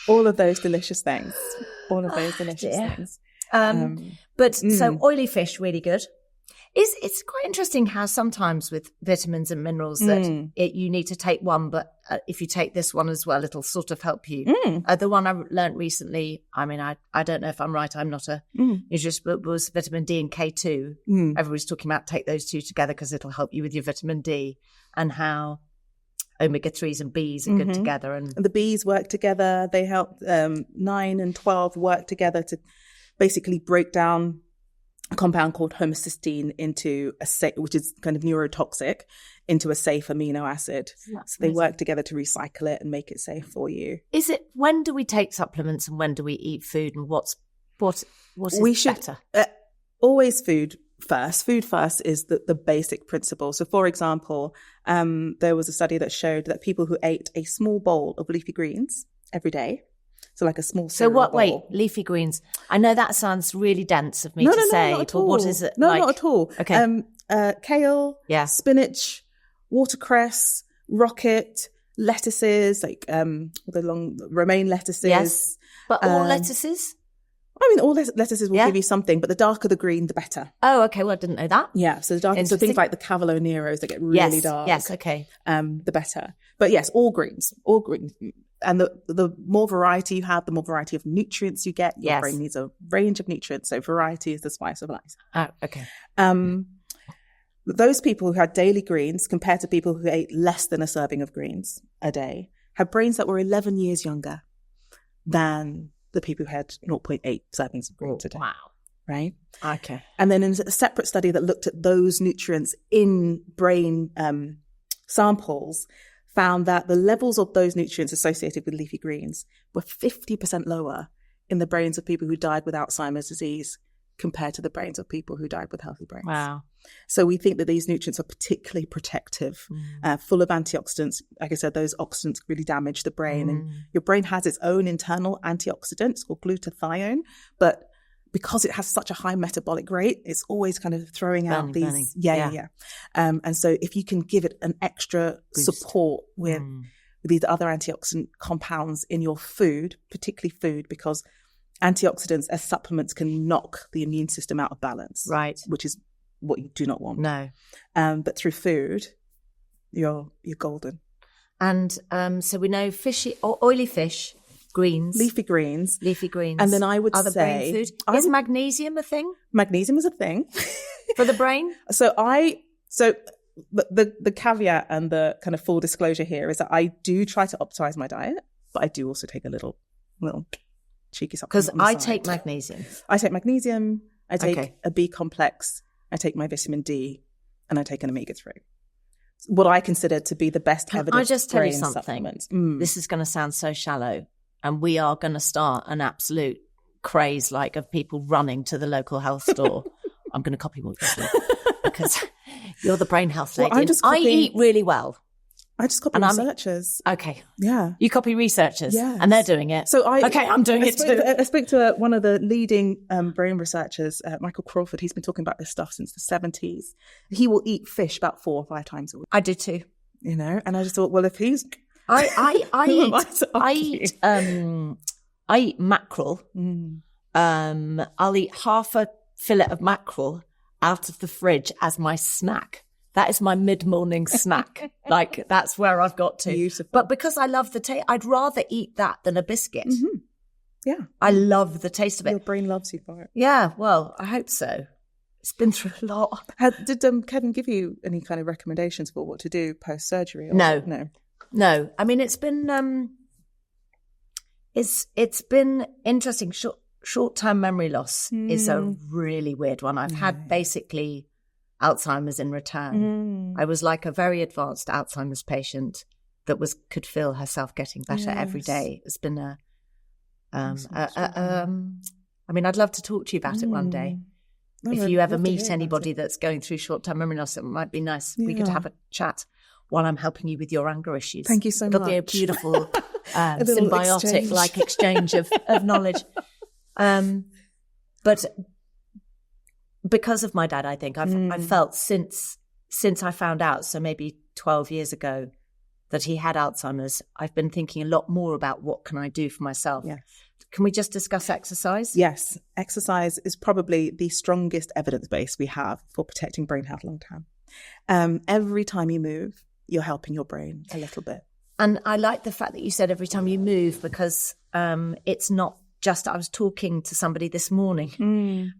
All of those delicious things. So oily fish, really good. It's quite interesting how sometimes with vitamins and minerals that you need to take one, but if you take this one as well, it'll sort of help you. The one I learned recently, I mean, I don't know if I'm right. I'm not a nutritionist, but was vitamin D and K2. Everybody's talking about take those two together because it'll help you with your vitamin D, and how omega-3s and Bs are good together. And the Bs work together. They help 9 and 12 work together to basically break down a compound called homocysteine into which is kind of neurotoxic, into a safe amino acid. So they work together to recycle it and make it safe for you. When do we take supplements and when do we eat food, and what is better? Always food first. Food first is the basic principle. So for example, there was a study that showed that people who ate a small bowl of leafy greens every day, so like a small cereal bowl. Wait, leafy greens. I know that sounds really dense of me to say, not at but all. what is it? No, not at all. Okay. Kale, spinach, watercress, rocket, lettuces, like the long romaine lettuces. Yes, but all lettuces? I mean, all lettuces will give you something, but the darker the green, the better. Oh, okay. Well, I didn't know that. Yeah, so the darker, so things like the Cavolo Neros that get really dark. Yes, okay. The better. But yes, all greens. And the more variety you have, the more variety of nutrients you get. Your brain needs a range of nutrients, so variety is the spice of life. Oh, okay. Those people who had daily greens compared to people who ate less than a serving of greens a day had brains that were 11 years younger than the people who had 0.8 servings of greens a day. Wow. Right? Okay. And then in a separate study that looked at those nutrients in brain samples, found that the levels of those nutrients associated with leafy greens were 50% lower in the brains of people who died with Alzheimer's disease compared to the brains of people who died with healthy brains. Wow. So we think that these nutrients are particularly protective, full of antioxidants. Like I said, those oxidants really damage the brain. And your brain has its own internal antioxidants called glutathione, but because it has such a high metabolic rate, it's always kind of throwing out these. Yeah. And so if you can give it an extra support with these other antioxidant compounds in your food, particularly food, because antioxidants as supplements can knock the immune system out of balance. Right. Which is what you do not want. No. But through food, you're golden. And so we know fishy or oily fish, greens. Leafy greens. And then I would other say... brain food. Is magnesium a thing? Magnesium is a thing. For the brain? So the caveat and the kind of full disclosure here is that I do try to optimize my diet, but I do also take a little cheeky supplement. Because I take magnesium. I take magnesium. I take a B complex. I take my vitamin D, and I take an omega-3. What I consider to be the best evidence. I just tell you brain something? Supplements. This is going to sound so shallow, and we are going to start an absolute craze of people running to the local health store. I'm going to copy what you do because you're the brain health lady. I eat really well. I just copy researchers. Okay. Yeah. You copy researchers. Yes. And they're doing it. I'm doing it too. I spoke to one of the leading brain researchers, Michael Crawford. He's been talking about this stuff since the 70s. He will eat fish about 4 or 5 times a week. I do too. And I just thought, well, if he's... I eat mackerel. I'll eat half a fillet of mackerel out of the fridge as my snack. That is my mid-morning snack. That's where I've got to. Beautiful. But because I love the taste, I'd rather eat that than a biscuit. Mm-hmm. Yeah. I love the taste of it. Your brain loves you for it. Yeah, well, I hope so. It's been through a lot. Did Kevin give you any kind of recommendations for what to do post-surgery? No. I mean, it's been it's been interesting. Short-term memory loss is a really weird one. I've had basically Alzheimer's in return. I was like a very advanced Alzheimer's patient that could feel herself getting better every day. It's been I mean, I'd love to talk to you about it one day. If you ever meet anybody that's going through short-term memory loss, it might be nice. We could have a chat while I'm helping you with your anger issues. Thank you so much. It'll be a beautiful symbiotic exchange of knowledge. But because of my dad, I think I've felt since I found out, so maybe 12 years ago, that he had Alzheimer's, I've been thinking a lot more about what can I do for myself. Yes. Can we just discuss exercise? Yes. Exercise is probably the strongest evidence base we have for protecting brain health long term. Every time you move, you're helping your brain a little bit. And I like the fact that you said every time you move, because it's not just, I was talking to somebody this morning.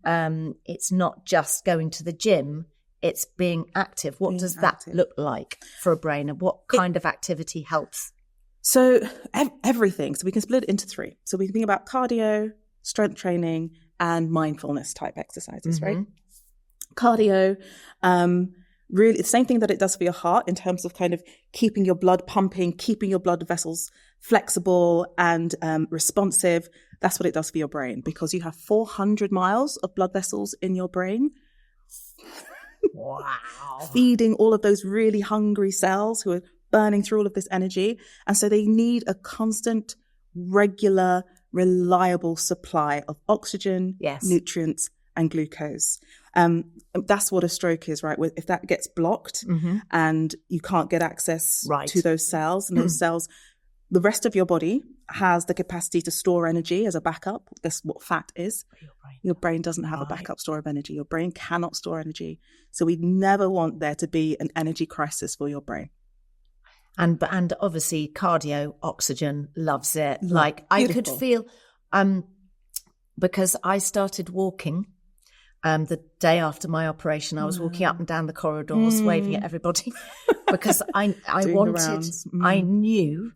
It's not just going to the gym, it's being active. What does that look like for a brain, and what kind of activity helps? So everything. So we can split it into three. So we can think about cardio, strength training, and mindfulness type exercises, right? Cardio, really the same thing that it does for your heart in terms of kind of keeping your blood pumping, keeping your blood vessels flexible and responsive. That's what it does for your brain, because you have 400 miles of blood vessels in your brain. Wow. Feeding all of those really hungry cells who are burning through all of this energy. And so they need a constant, regular, reliable supply of oxygen, nutrients, and glucose. That's what a stroke is, right? If that gets blocked and you can't get access to those cells, and those cells, the rest of your body has the capacity to store energy as a backup. That's what fat is. Your brain doesn't have a backup store of energy. Your brain cannot store energy. So we never want there to be an energy crisis for your brain. And obviously cardio, oxygen, loves it. Like I could feel, because I started walking the day after my operation. I was walking up and down the corridors, waving at everybody, because I wanted, I knew,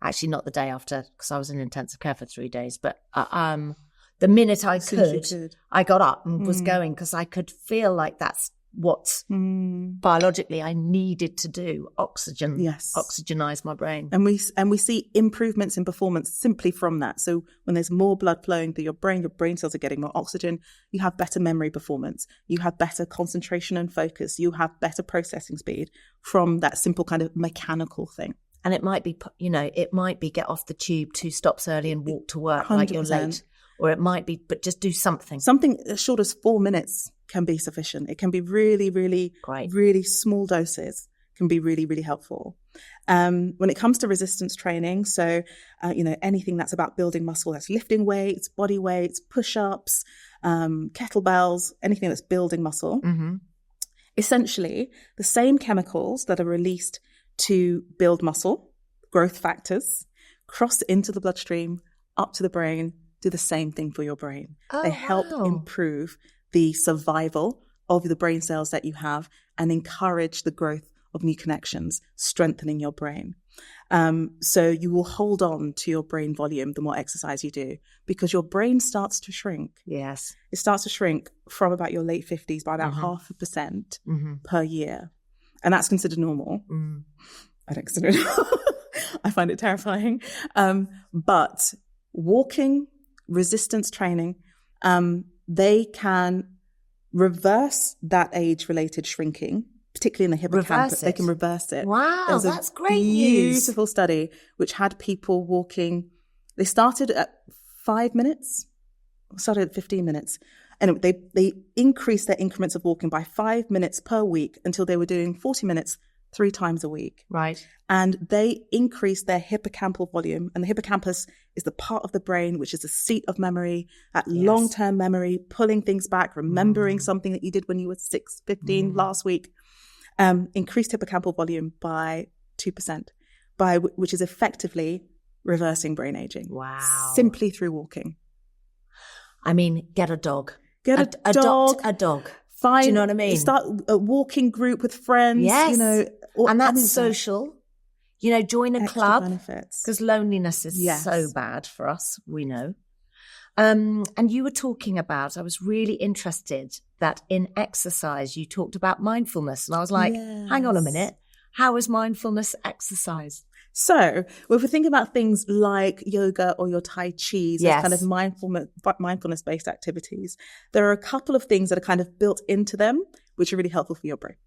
actually not the day after, because I was in intensive care for 3 days, but the minute I could, I got up and was going, because I could feel like that's what biologically I needed to do. Oxygenize my brain. And we see improvements in performance simply from that. So when there's more blood flowing through your brain cells are getting more oxygen, you have better memory performance, you have better concentration and focus, you have better processing speed from that simple kind of mechanical thing. And it might be, it might be get off the tube 2 stops early and walk to work 100%. Like you're late. Or it might be, but just do something. Something as short as 4 minutes can be sufficient. It can be really, really, really small doses can be really, really helpful. When it comes to resistance training, so, anything that's about building muscle, that's lifting weights, body weights, push-ups, kettlebells, anything that's building muscle. Essentially, the same chemicals that are released to build muscle, growth factors, cross into the bloodstream, up to the brain, do the same thing for your brain. They help improve the survival of the brain cells that you have and encourage the growth of new connections, strengthening your brain. So you will hold on to your brain volume the more exercise you do, because your brain starts to shrink. Yes. It starts to shrink from about your late 50s by about 0.5% per year. And that's considered normal. I don't consider it normal. I find it terrifying. But walking, resistance training, they can reverse that age-related shrinking, particularly in the hippocampus. They can reverse it. Wow, that's great news. Beautiful study which had people walking. They started at 5 minutes, started at 15 minutes. And they increased their increments of walking by 5 minutes per week until they were doing 40 minutes 3 times a week. Right. And they increased their hippocampal volume. And the hippocampus is the part of the brain which is the seat of memory, that long-term memory, pulling things back, remembering something that you did when you were 15 last week. Increased hippocampal volume by 2%, which is effectively reversing brain aging. Wow. Simply through walking. I mean, get a dog. Get a dog. Adopt a dog. Find, do you know what I mean? Start a walking group with friends. Yes. And that's social. Join a club. Because loneliness is so bad for us, we know. And you were talking about, I was really interested that in exercise, you talked about mindfulness. And I was like, hang on a minute. How is mindfulness exercise? So, if we think about things like yoga or your Tai Chi, as kind of mindfulness-based activities, there are a couple of things that are kind of built into them, which are really helpful for your brain.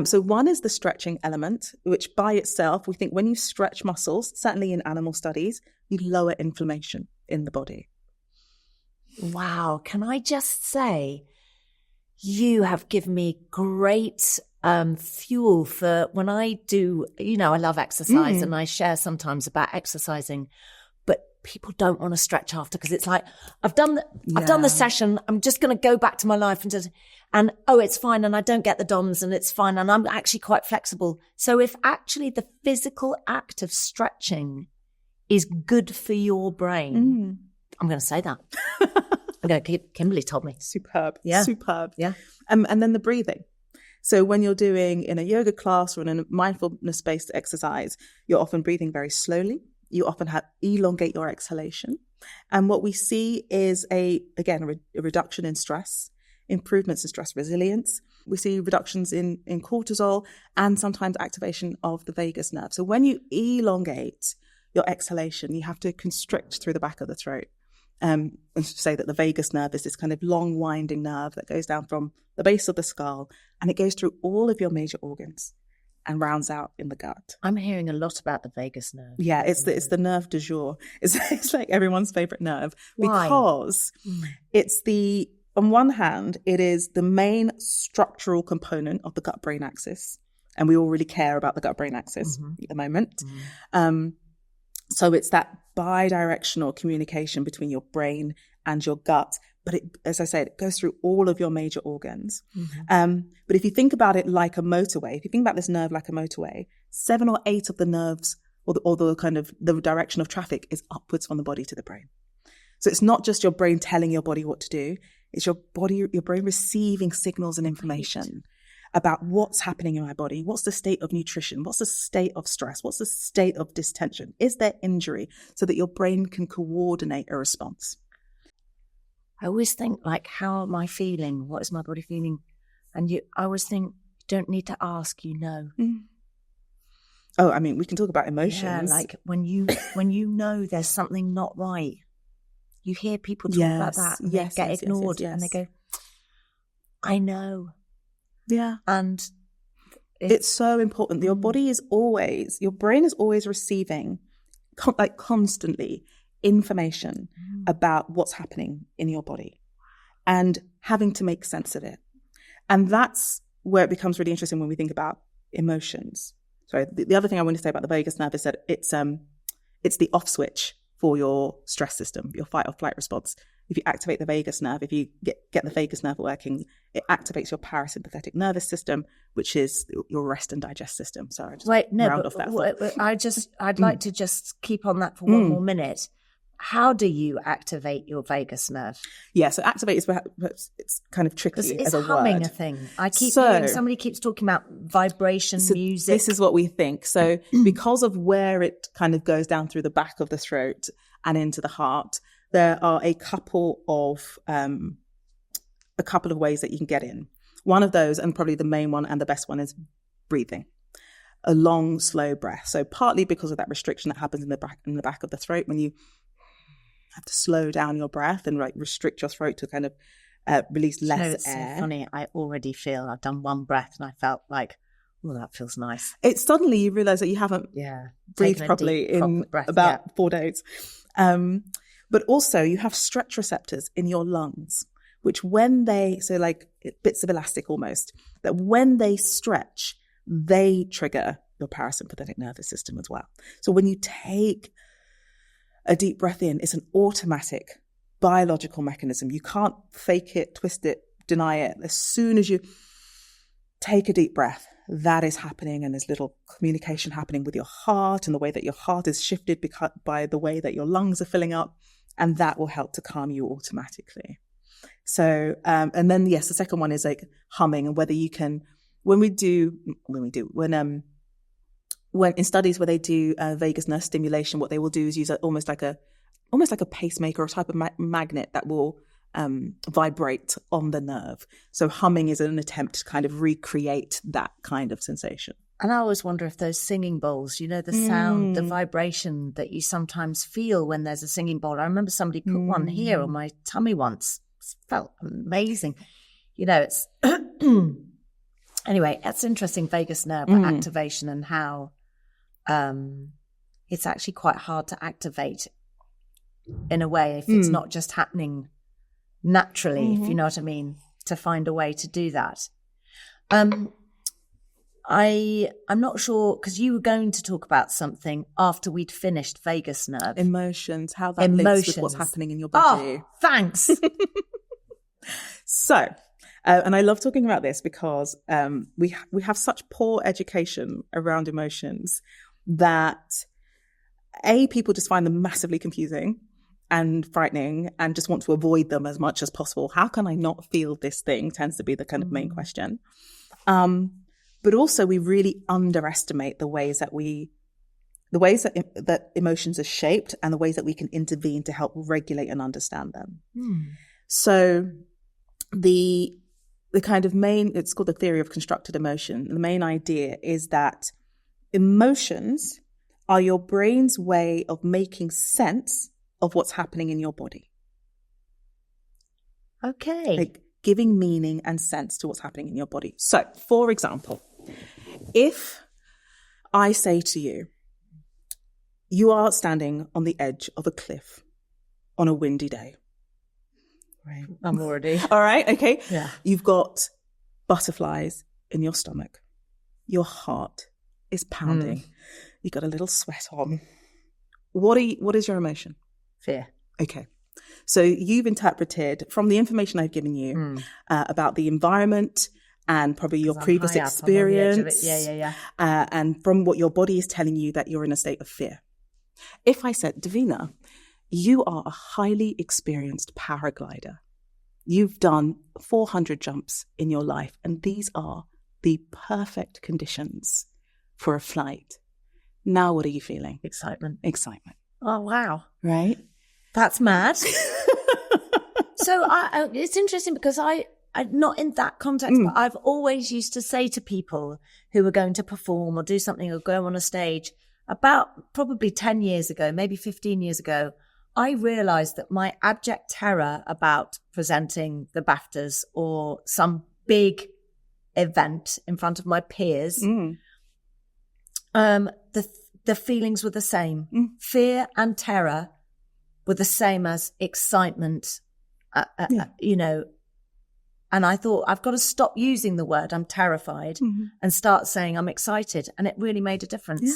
So one is the stretching element, which by itself, we think when you stretch muscles, certainly in animal studies, you lower inflammation in the body. Wow. Can I just say, you have given me great fuel for when I do, I love exercise and I share sometimes about exercising, but people don't want to stretch after because it's like, I've done the session. I'm just going to go back to my life and it's fine. And I don't get the DOMS and it's fine. And I'm actually quite flexible. So if actually the physical act of stretching is good for your brain, I'm going to say that. Kimberly told me. Superb. Yeah. Superb. Yeah. And then the breathing. So when you're doing in a yoga class or in a mindfulness-based exercise, you're often breathing very slowly. You often elongate your exhalation. And what we see is a reduction in stress, improvements in stress resilience. We see reductions in cortisol and sometimes activation of the vagus nerve. So when you elongate your exhalation, you have to constrict through the back of the throat. And say that the vagus nerve is this kind of long winding nerve that goes down from the base of the skull and it goes through all of your major organs and rounds out in the gut. I'm hearing a lot about the vagus nerve. Yeah, it's the nerve du jour. It's like everyone's favorite nerve. Why? Because it's on one hand, it is the main structural component of the gut-brain axis. And we all really care about the gut-brain axis at the moment. So it's that bi-directional communication between your brain and your gut. But as I said, it goes through all of your major organs. But if you think about it like a motorway, if you think about this nerve like a motorway, 7 or 8 of the nerves or the kind of the direction of traffic is upwards from the body to the brain. So it's not just your brain telling your body what to do. It's your brain receiving signals and information about what's happening in my body. What's the state of nutrition? What's the state of stress? What's the state of distension? Is there injury? So that your brain can coordinate a response. I always think, like, how am I feeling? What is my body feeling? And I always think, you don't need to ask, you know. Oh, I mean, we can talk about emotions. Yeah, like when you know there's something not right, you hear people talk about that and they get ignored and they go, I know. Yeah. And it's so important. Your brain is always receiving, constantly, information about what's happening in your body and having to make sense of it. And that's where it becomes really interesting when we think about emotions. So the other thing I want to say about the vagus nerve is that it's the off switch for your stress system, your fight or flight response. If you activate the vagus nerve, if you get the vagus nerve working, it activates your parasympathetic nervous system, which is your rest and digest system. Sorry, I just round off that thought. I'd like to just keep on that for one more minute. How do you activate your vagus nerve? Yeah, so activate is it's kind of tricky as a word. It's humming a thing. I keep hearing somebody keeps talking about vibration, music. This is what we think. So because of where it kind of goes down through the back of the throat and into the heart, there are a couple of ways that you can get in. One of those, and probably the main one and the best one, is breathing. A long, slow breath. So partly because of that restriction that happens in the back of the throat when you have to slow down your breath and restrict your throat to kind of release less it's air. So funny. I already feel I've done one breath and I felt like, oh, that feels nice. It's suddenly you realize that you haven't breathed properly in about 4 days. But also you have stretch receptors in your lungs, which bits of elastic almost, that when they stretch, they trigger your parasympathetic nervous system as well. So when you take a deep breath in, it's an automatic biological mechanism. You can't fake it, twist it, deny it. As soon as you take a deep breath, that is happening, and there's little communication happening with your heart and the way that your heart is shifted by the way that your lungs are filling up, and that will help to calm you automatically. So, and then, yes, the second one is like humming, and whether you can, when in studies where they do vagus nerve stimulation, what they will do is use almost like a pacemaker or a type of magnet that will vibrate on the nerve. So humming is an attempt to kind of recreate that kind of sensation. And I always wonder if those singing bowls, you know, the sound, the vibration that you sometimes feel when there's a singing bowl. I remember somebody put one here on my tummy once. It felt amazing. You know, it's anyway, that's interesting, vagus nerve activation and how it's actually quite hard to activate in a way if it's not just happening naturally, if you know what I mean, to find a way to do that. I'm not sure, because you were going to talk about something after we'd finished vagus nerve. Emotions, how that links with what's happening in your body. Oh, thanks. So, and I love talking about this because we have such poor education around emotions that people just find them massively confusing and frightening and just want to avoid them as much as possible. How can I not feel this thing tends to be the kind of main question. But also we really underestimate the ways that that emotions are shaped and the ways that we can intervene to help regulate and understand them. So the kind of it's called the theory of constructed emotion. The main idea is that emotions are your brain's way of making sense of what's happening in your body. Okay. Like giving meaning and sense to what's happening in your body. So, for example, if I say to you, you are standing on the edge of a cliff on a windy day. Right. I'm already. All right. Okay. Yeah. You've got butterflies in your stomach. Your heart is pounding. You've got a little sweat on. What is your emotion? Fear. Okay. So you've interpreted from the information I've given you about the environment and probably your previous experience. And from what your body is telling you that you're in a state of fear. If I said, Davina, you are a highly experienced paraglider. You've done 400 jumps in your life, and these are the perfect conditions for a flight. Now what are you feeling? Excitement. Oh, wow. Right? That's mad. So it's interesting because I not in that context, but I've always used to say to people who were going to perform or do something or go on a stage, about probably 10 years ago, maybe 15 years ago, I realized that my abject terror about presenting the BAFTAs or some big event in front of my peers, the feelings were the same. Fear and terror were the same as excitement, you know. And I thought, I've got to stop using the word I'm terrified and start saying I'm excited. And it really made a difference. Yeah.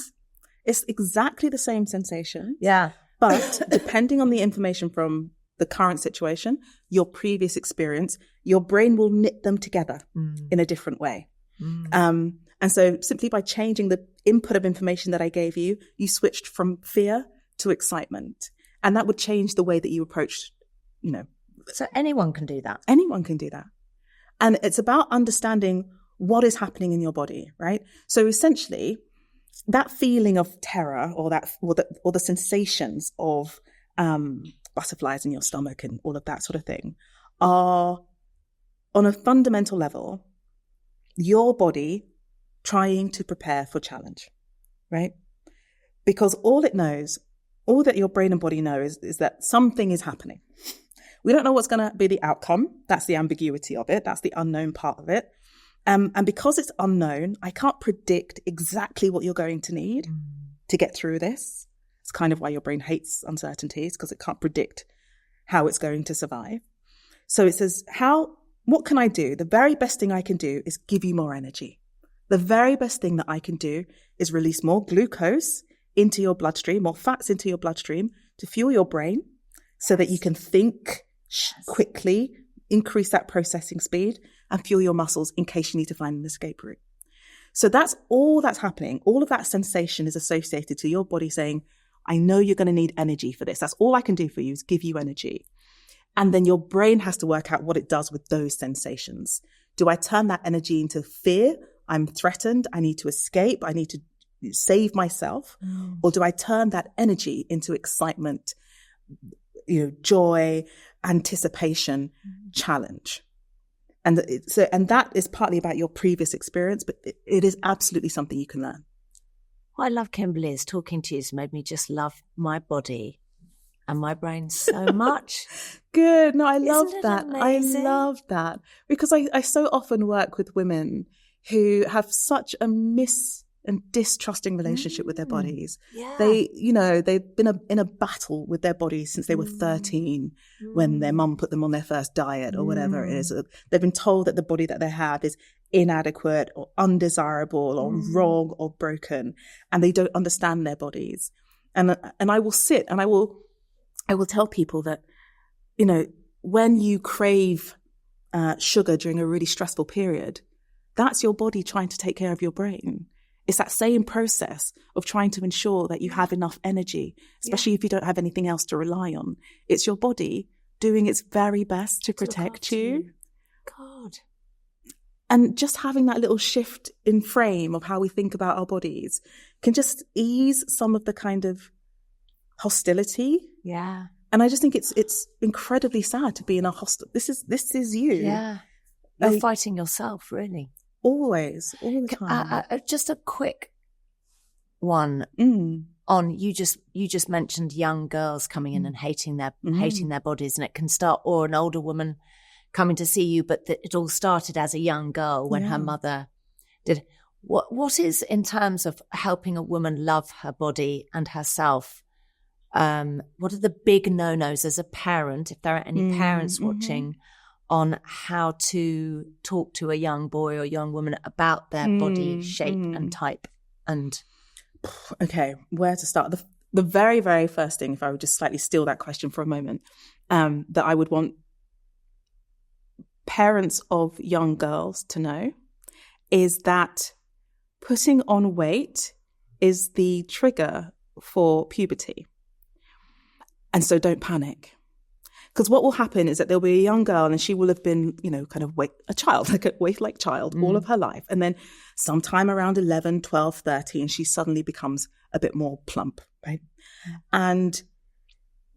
It's exactly the same sensation. Yeah. But depending on the information from the current situation, your previous experience, your brain will knit them together in a different way. And so simply by changing the input of information that I gave you, you switched from fear to excitement. And that would change the way that you approached, you know. So anyone can do that. Anyone can do that. And it's about understanding what is happening in your body, right? So essentially, that feeling of terror or the sensations of butterflies in your stomach and all of that sort of thing are, on a fundamental level, your body trying to prepare for challenge, right? Because all it knows, all that your brain and body know is that something is happening. We don't know what's going to be the outcome. That's the ambiguity of it. That's the unknown part of it. And because it's unknown, I can't predict exactly what you're going to need to get through this. It's kind of why your brain hates uncertainties, because it can't predict how it's going to survive. So it says, what can I do? The very best thing I can do is give you more energy. The very best thing that I can do is release more glucose into your bloodstream, more fats into your bloodstream to fuel your brain so that you can think quickly, increase that processing speed, and fuel your muscles in case you need to find an escape route. So that's all that's happening. All of that sensation is associated to your body saying, I know you're going to need energy for this. That's all I can do for you is give you energy. And then your brain has to work out what it does with those sensations. Do I turn that energy into fear? I'm threatened. I need to escape. I need to save myself. Or do I turn that energy into excitement, joy, anticipation, challenge? And that is partly about your previous experience, but it is absolutely something you can learn. What I love, Kimberly, is talking to you has made me just love my body and my brain so much. Good. No, I love that. Amazing? I love that because I so often work with women who have such a and distrusting relationship with their bodies. Yeah. They've been in a battle with their bodies since they were 13 when their mum put them on their first diet or whatever it is. They've been told that the body that they have is inadequate or undesirable or wrong or broken, and they don't understand their bodies. And I will sit and I will tell people that, you know, when you crave sugar during a really stressful period, that's your body trying to take care of your brain. It's that same process of trying to ensure that you have enough energy, especially if you don't have anything else to rely on. It's your body doing its very best to protect you. God. And just having that little shift in frame of how we think about our bodies can just ease some of the kind of hostility. Yeah. And I just think it's incredibly sad to be in a hostel. This is you. Yeah. You're fighting yourself, really. Always, all the time. Just a quick one on you just mentioned young girls coming in and hating their bodies, and it can start, or an older woman coming to see you, but it all started as a young girl when her mother did. What is, in terms of helping a woman love her body and herself, what are the big no-nos as a parent, if there are any parents watching, on how to talk to a young boy or young woman about their body shape and type? And okay, where to start? The very, very first thing, if I would just slightly steal that question for a moment, that I would want parents of young girls to know is that putting on weight is the trigger for puberty. And so don't panic. Because what will happen is that there'll be a young girl and she will have been, you know, kind of a child, like a waif-like child all of her life. And then sometime around 11, 12, 13, she suddenly becomes a bit more plump, right? And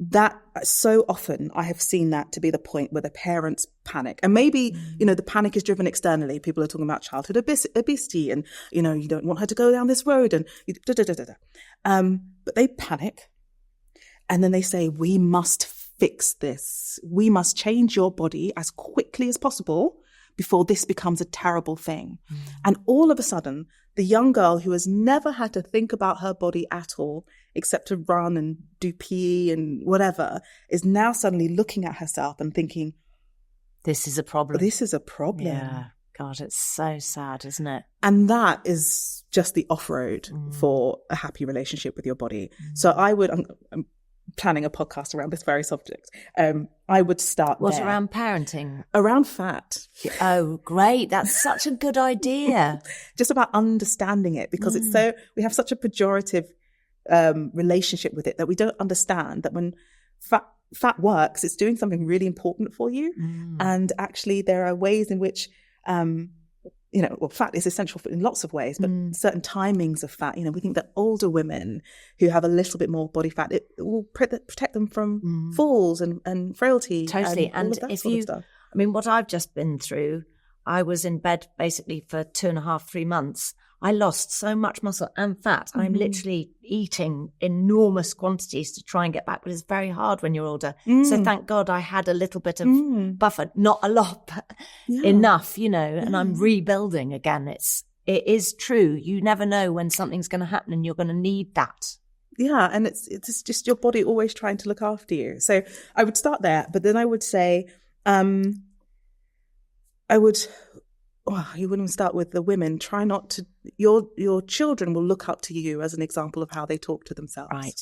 that, so often I have seen that to be the point where the parents panic. And maybe, you know, the panic is driven externally. People are talking about childhood obesity and, you know, you don't want her to go down this road and but they panic. And then they say, we must fix this. We must change your body as quickly as possible before this becomes a terrible thing. And all of a sudden, the young girl who has never had to think about her body at all, except to run and do PE and whatever, is now suddenly looking at herself and thinking, this is a problem. This is a problem. Yeah. God, it's so sad, isn't it? And that is just the off-road for a happy relationship with your body. So I'm planning a podcast around this very subject. I would start there. Around parenting? Around fat. Oh, great. That's such a good idea. Just about understanding it, because we have such a pejorative relationship with it that we don't understand that when fat works, it's doing something really important for you. And actually there are ways in which fat is essential in lots of ways, but certain timings of fat, we think that older women who have a little bit more body fat, it will protect them from falls and frailty. Totally. And if you, stuff. I mean, what I've just been through, I was in bed basically for 2.5, 3 months. I lost so much muscle and fat. I'm literally eating enormous quantities to try and get back, but it's very hard when you're older. So thank God I had a little bit of buffer, not a lot, but enough, and I'm rebuilding again. It is true. You never know when something's going to happen and you're going to need that. Yeah. And it's just your body always trying to look after you. So I would start there, but then I would say, you wouldn't start with the women. Try not to, your children will look up to you as an example of how they talk to themselves. Right.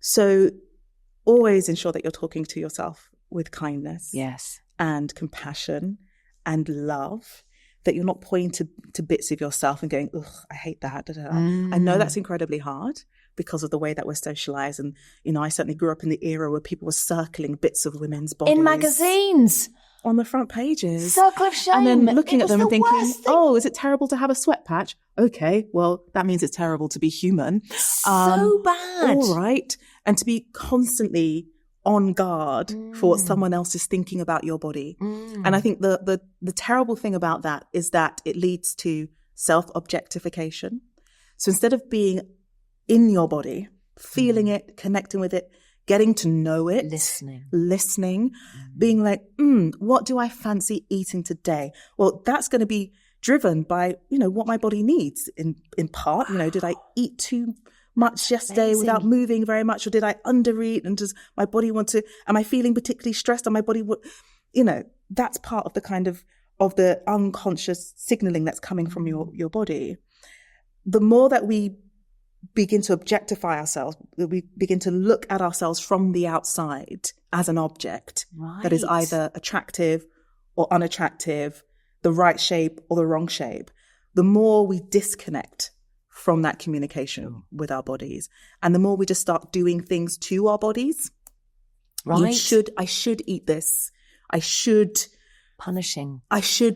So always ensure that you're talking to yourself with kindness. Yes. And compassion and love, that you're not pointing to bits of yourself and going, ugh, I hate that. I know that's incredibly hard because of the way that we're socialized. And, I certainly grew up in the era where people were circling bits of women's bodies. In magazines. On the front pages. Circle of shame. And then looking at them and thinking, is it terrible to have a sweat patch? Okay, well, that means it's terrible to be human. So bad. All right. And to be constantly on guard for what someone else is thinking about your body. And I think the terrible thing about that is that it leads to self-objectification. So instead of being in your body, feeling it, connecting with it, getting to know it, listening, being like, what do I fancy eating today? Well, that's going to be driven by, what my body needs in part. Did I eat too much yesterday without moving very much, or did I undereat? And does my body am I feeling particularly stressed? And my body that's part of the kind of of the unconscious signaling that's coming from your body, the more that we begin to objectify ourselves, we begin to look at ourselves from the outside as an object that is either attractive or unattractive, the right shape or the wrong shape, the more we disconnect from that communication with our bodies. And the more we just start doing things to our bodies. Right. I should eat this. I should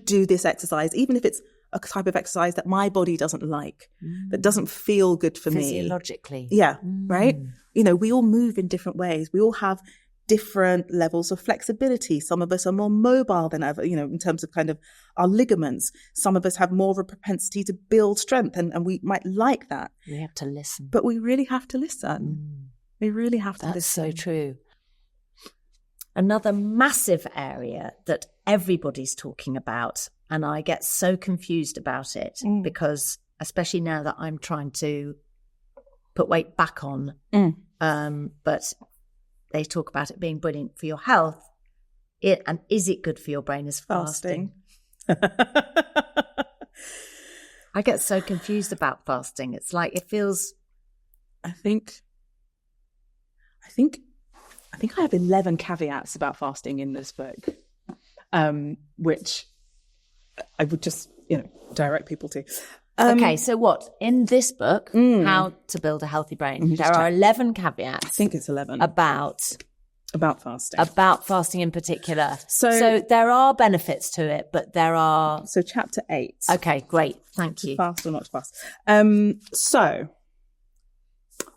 do this exercise, even if it's a type of exercise that my body doesn't like, that doesn't feel good for me. Physiologically. Yeah. Right. We all move in different ways. We all have different levels of flexibility. Some of us are more mobile than ever, in terms of kind of our ligaments. Some of us have more of a propensity to build strength, and we might like that. We have to listen. But we really have to listen. We really have to listen. That's so true. Another massive area that everybody's talking about, and I get so confused about it because, especially now that I'm trying to put weight back on, but they talk about it being brilliant for your health. And is it good for your brain is fasting. I get so confused about fasting. It's like it feels... I think I have 11 caveats about fasting in this book, which I would just, direct people to. Okay, so what? In this book, How to Build a Healthy Brain, there are 11 caveats. I think it's 11. About fasting. About fasting in particular. So there are benefits to it, but there are... So chapter 8. Okay, great. Thank you. Fast or not to fast. So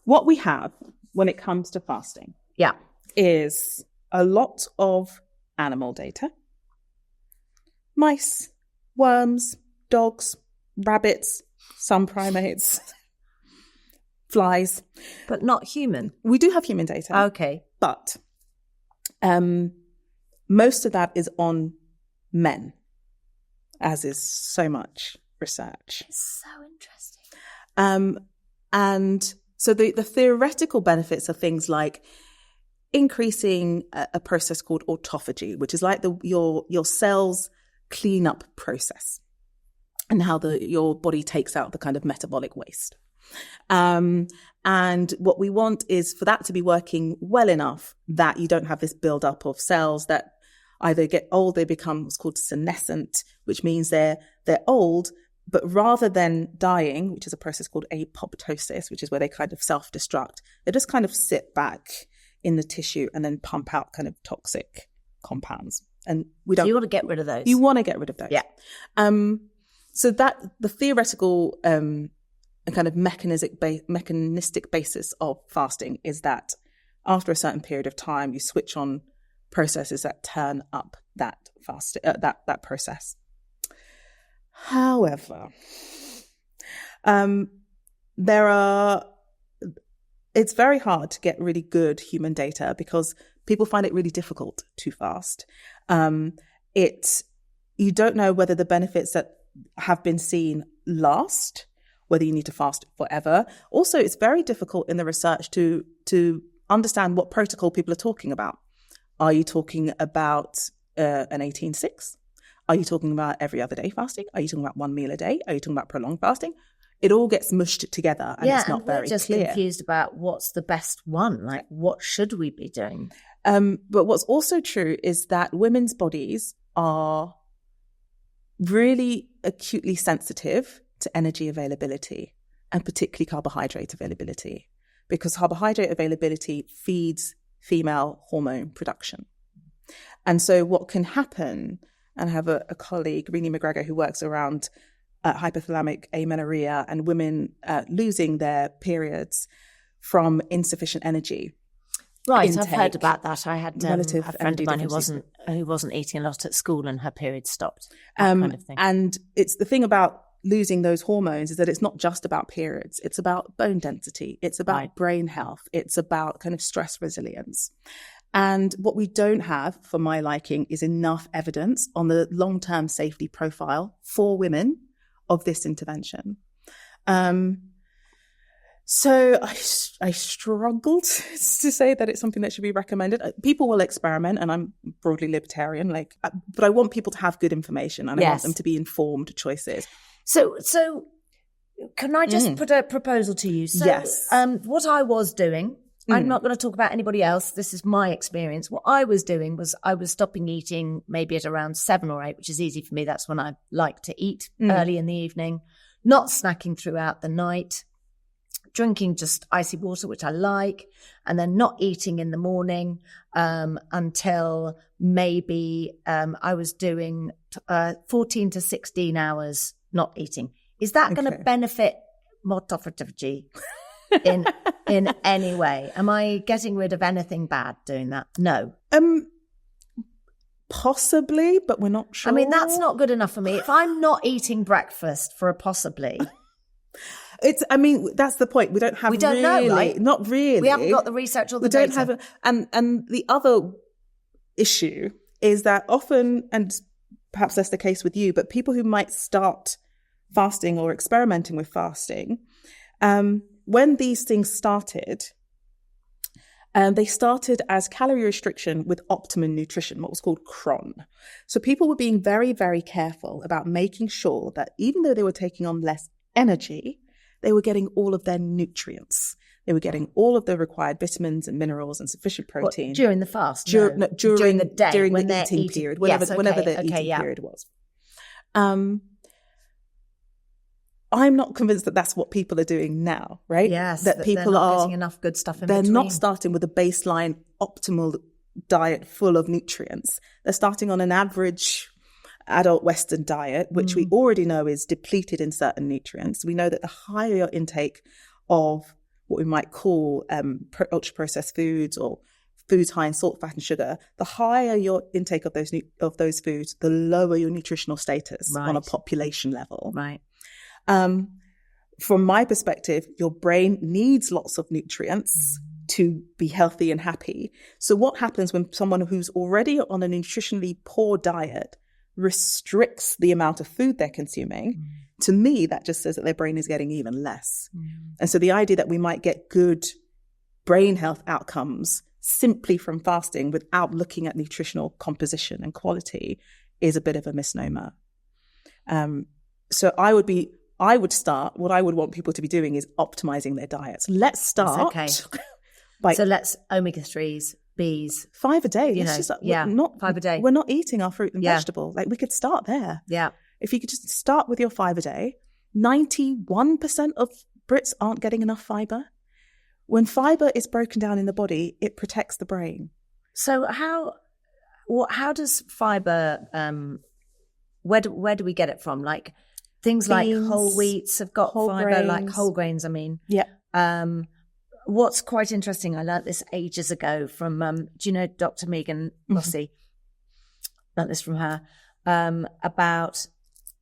what we have when it comes to fasting is a lot of animal data. Mice, worms, dogs, rabbits, some primates, flies. But not human. We do have human data. Okay. But most of that is on men, as is so much research. It's so interesting. And so the theoretical benefits are things like increasing a process called autophagy, which is like your cells cleanup process, and how your body takes out the kind of metabolic waste. And what we want is for that to be working well enough that you don't have this buildup of cells that either get old, they become what's called senescent, which means they're old, but rather than dying, which is a process called apoptosis, which is where they kind of self-destruct, they just kind of sit back in the tissue and then pump out kind of toxic compounds. And we don't... So you want to get rid of those. You want to get rid of those. Yeah. So that the theoretical and kind of mechanistic basis of fasting is that after a certain period of time, you switch on processes that turn up that that process. However, it's very hard to get really good human data because people find it really difficult to fast. You don't know whether the benefits that have been seen last, whether you need to fast forever. Also, it's very difficult in the research to understand what protocol people are talking about. Are you talking about an 18-6? Are you talking about every other day fasting? Are you talking about one meal a day? Are you talking about prolonged fasting? It all gets mushed together and it's not very clear. Yeah, we're just confused about what's the best one. Like, what should we be doing? But what's also true is that women's bodies are really acutely sensitive to energy availability and particularly carbohydrate availability, because carbohydrate availability feeds female hormone production. And so what can happen, and I have a colleague, Renee McGregor, who works around hypothalamic amenorrhea and women losing their periods from insufficient energy. Right, intake. I've heard about that. I had a friend of mine who wasn't eating a lot at school and her period stopped. That kind of thing. And it's the thing about losing those hormones is that it's not just about periods. It's about bone density. It's about brain health. It's about kind of stress resilience. And what we don't have, for my liking, is enough evidence on the long-term safety profile for women of this intervention. So I struggled to say that it's something that should be recommended. People will experiment, and I'm broadly libertarian, but I want people to have good information, and I want them to be informed choices. So can I just put a proposal to you? So, yes. What I was doing, I'm not going to talk about anybody else. This is my experience. What I was doing was I was stopping eating maybe at around 7 or 8, which is easy for me. That's when I like to eat, early in the evening, not snacking throughout the night, drinking just icy water, which I like, and then not eating in the morning until maybe I was doing 14 to 16 hours not eating. Is that going to benefit autophagy in any way? Am I getting rid of anything bad doing that? No. Possibly, but we're not sure. I mean, that's not good enough for me. If I'm not eating breakfast for a possibly... that's the point. We don't know, right? Not really. We haven't got the research or the data. We don't have and the other issue is that often, and perhaps that's the case with you, but people who might start fasting or experimenting with fasting, when these things started, they started as calorie restriction with optimum nutrition, what was called CRON. So people were being very, very careful about making sure that even though they were taking on less energy, they were getting all of their nutrients. They were getting all of the required vitamins and minerals and sufficient protein. What, during the fast? During the day. During when the eating period. Whenever the eating period was. I'm not convinced that that's what people are doing now, right? Yes. That people they're not are getting enough good stuff in they're between. not starting with a baseline optimal diet full of nutrients. They're starting on an average adult Western diet, which we already know is depleted in certain nutrients. We know that the higher your intake of what we might call ultra-processed foods or foods high in salt, fat, and sugar, the higher your intake of those foods, the lower your nutritional status on a population level. Right. From my perspective, your brain needs lots of nutrients to be healthy and happy. So what happens when someone who's already on a nutritionally poor diet restricts the amount of food they're consuming? To me, that just says that their brain is getting even less. And so the idea that we might get good brain health outcomes simply from fasting without looking at nutritional composition and quality is a bit of a misnomer. So I would start, what I would want people to be doing is optimizing their diets. Let's start. So let's omega-3s, Bs. 5 a day. Not 5 a day. We're not eating our fruit and vegetable. We could start there. Yeah. If you could just start with your 5 a day, 91% of Brits aren't getting enough fiber. When fiber is broken down in the body, it protects the brain. So how does fiber, where do we get it from? Like things Beans, like whole wheats have got fiber, grains. like whole grains, I mean. Yeah. What's quite interesting, I learnt this ages ago from, do you know Dr. Megan Rossi? Learnt this from her, about,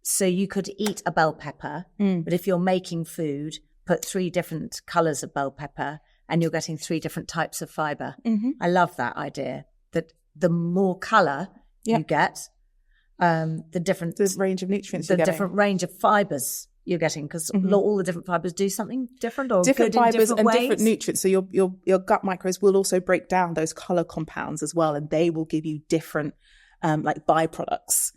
so you could eat a bell pepper, but if you're making food, put 3 different colours of bell pepper and you're getting 3 different types of fibre. I love that idea, that the more colour you get, the range of nutrients the different range of fibres you're getting, because all the different fibres do something different or different good fibres in different and ways. different nutrients. So your gut microbes will also break down those colour compounds as well, and they will give you different byproducts.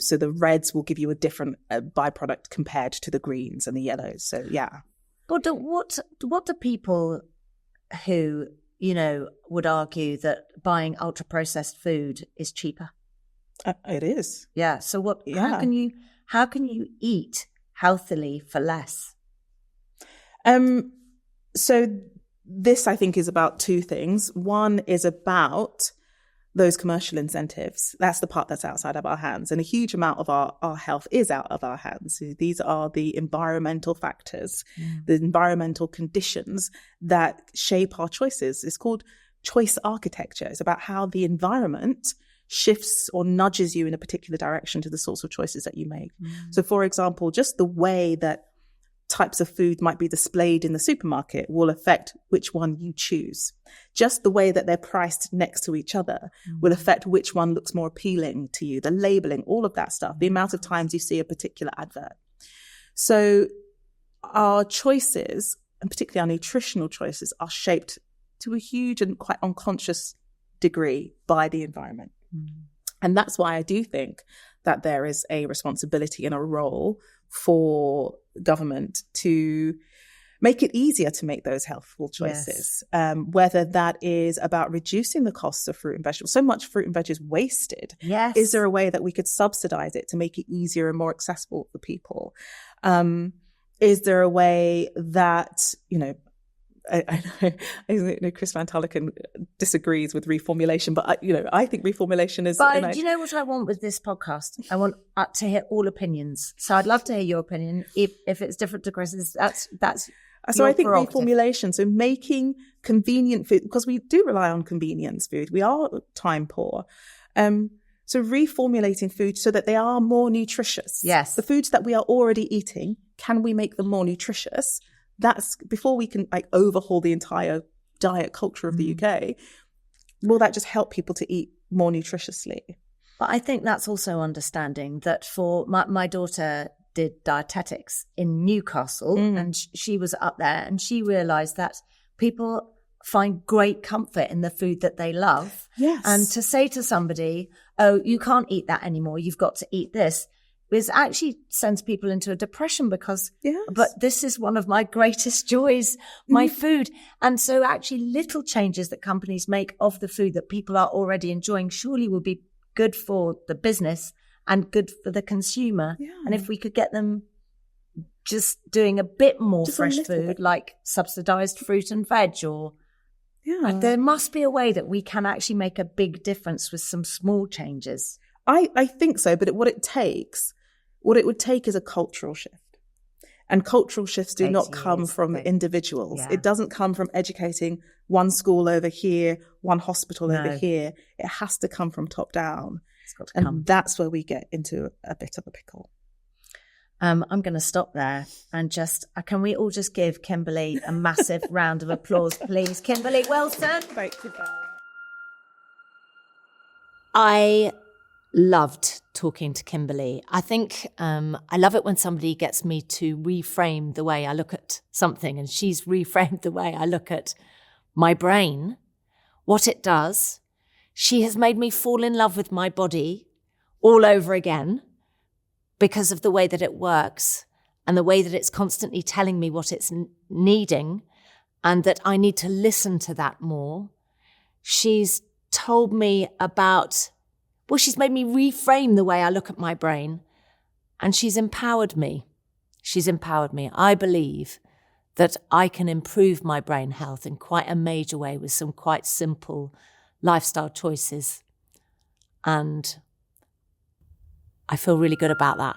So the reds will give you a different byproduct compared to the greens and the yellows. So yeah. But what do people who, would argue that buying ultra processed food is cheaper? It is. Yeah. So how can you eat healthily for less? So this, I think, is about 2 things. One is about those commercial incentives. That's the part that's outside of our hands. And a huge amount of our health is out of our hands. So these are the environmental factors, the environmental conditions that shape our choices. It's called choice architecture. It's about how the environment shifts or nudges you in a particular direction to the sorts of choices that you make. So for example, just the way that types of food might be displayed in the supermarket will affect which one you choose. Just the way that they're priced next to each other will affect which one looks more appealing to you, the labeling, all of that stuff, the amount of times you see a particular advert. So our choices and particularly our nutritional choices, are shaped to a huge and quite unconscious degree by the environment. And that's why I do think that there is a responsibility and a role for government to make it easier to make those healthful choices, whether that is about reducing the costs of fruit and vegetables. So much fruit and veg is wasted. Yes. Is there a way that we could subsidize it to make it easier and more accessible for people? Is there a way that, I know Chris Van Tulleken disagrees with reformulation, but I think reformulation is. But do you know what I want with this podcast? I want to hear all opinions. So I'd love to hear your opinion. If it's different to Chris's, that's. So I think reformulation. So making convenient food, because we do rely on convenience food. We are time poor. So reformulating food so that they are more nutritious. Yes. The foods that we are already eating, can we make them more nutritious? That's before we can overhaul the entire diet culture of the UK. Will that just help people to eat more nutritiously? But I think that's also understanding that for my daughter did dietetics in Newcastle and she was up there and she realized that people find great comfort in the food that they love. Yes. And to say to somebody, oh, you can't eat that anymore, you've got to eat this, is actually sends people into a depression because, but this is one of my greatest joys, my food. And so actually little changes that companies make of the food that people are already enjoying surely will be good for the business and good for the consumer. Yeah. And if we could get them just doing a bit more fresh food, like subsidized fruit and veg, or there must be a way that we can actually make a big difference with some small changes. I think so, but what it would take is a cultural shift. And cultural shifts do not come from individuals. Yeah. It doesn't come from educating one school over here, one hospital over here. It has to come from top down. It's got to come. That's where we get into a bit of a pickle. I'm going to stop there and just, can we all just give Kimberly a massive round of applause, please? Kimberley Wilson. Thank you. I loved talking to Kimberly. I think I love it when somebody gets me to reframe the way I look at something, and she's reframed the way I look at my brain, what it does. She has made me fall in love with my body all over again because of the way that it works and the way that it's constantly telling me what it's needing, and that I need to listen to that more. She's told me about, she's made me reframe the way I look at my brain, and she's empowered me. I believe that I can improve my brain health in quite a major way with some quite simple lifestyle choices. And I feel really good about that.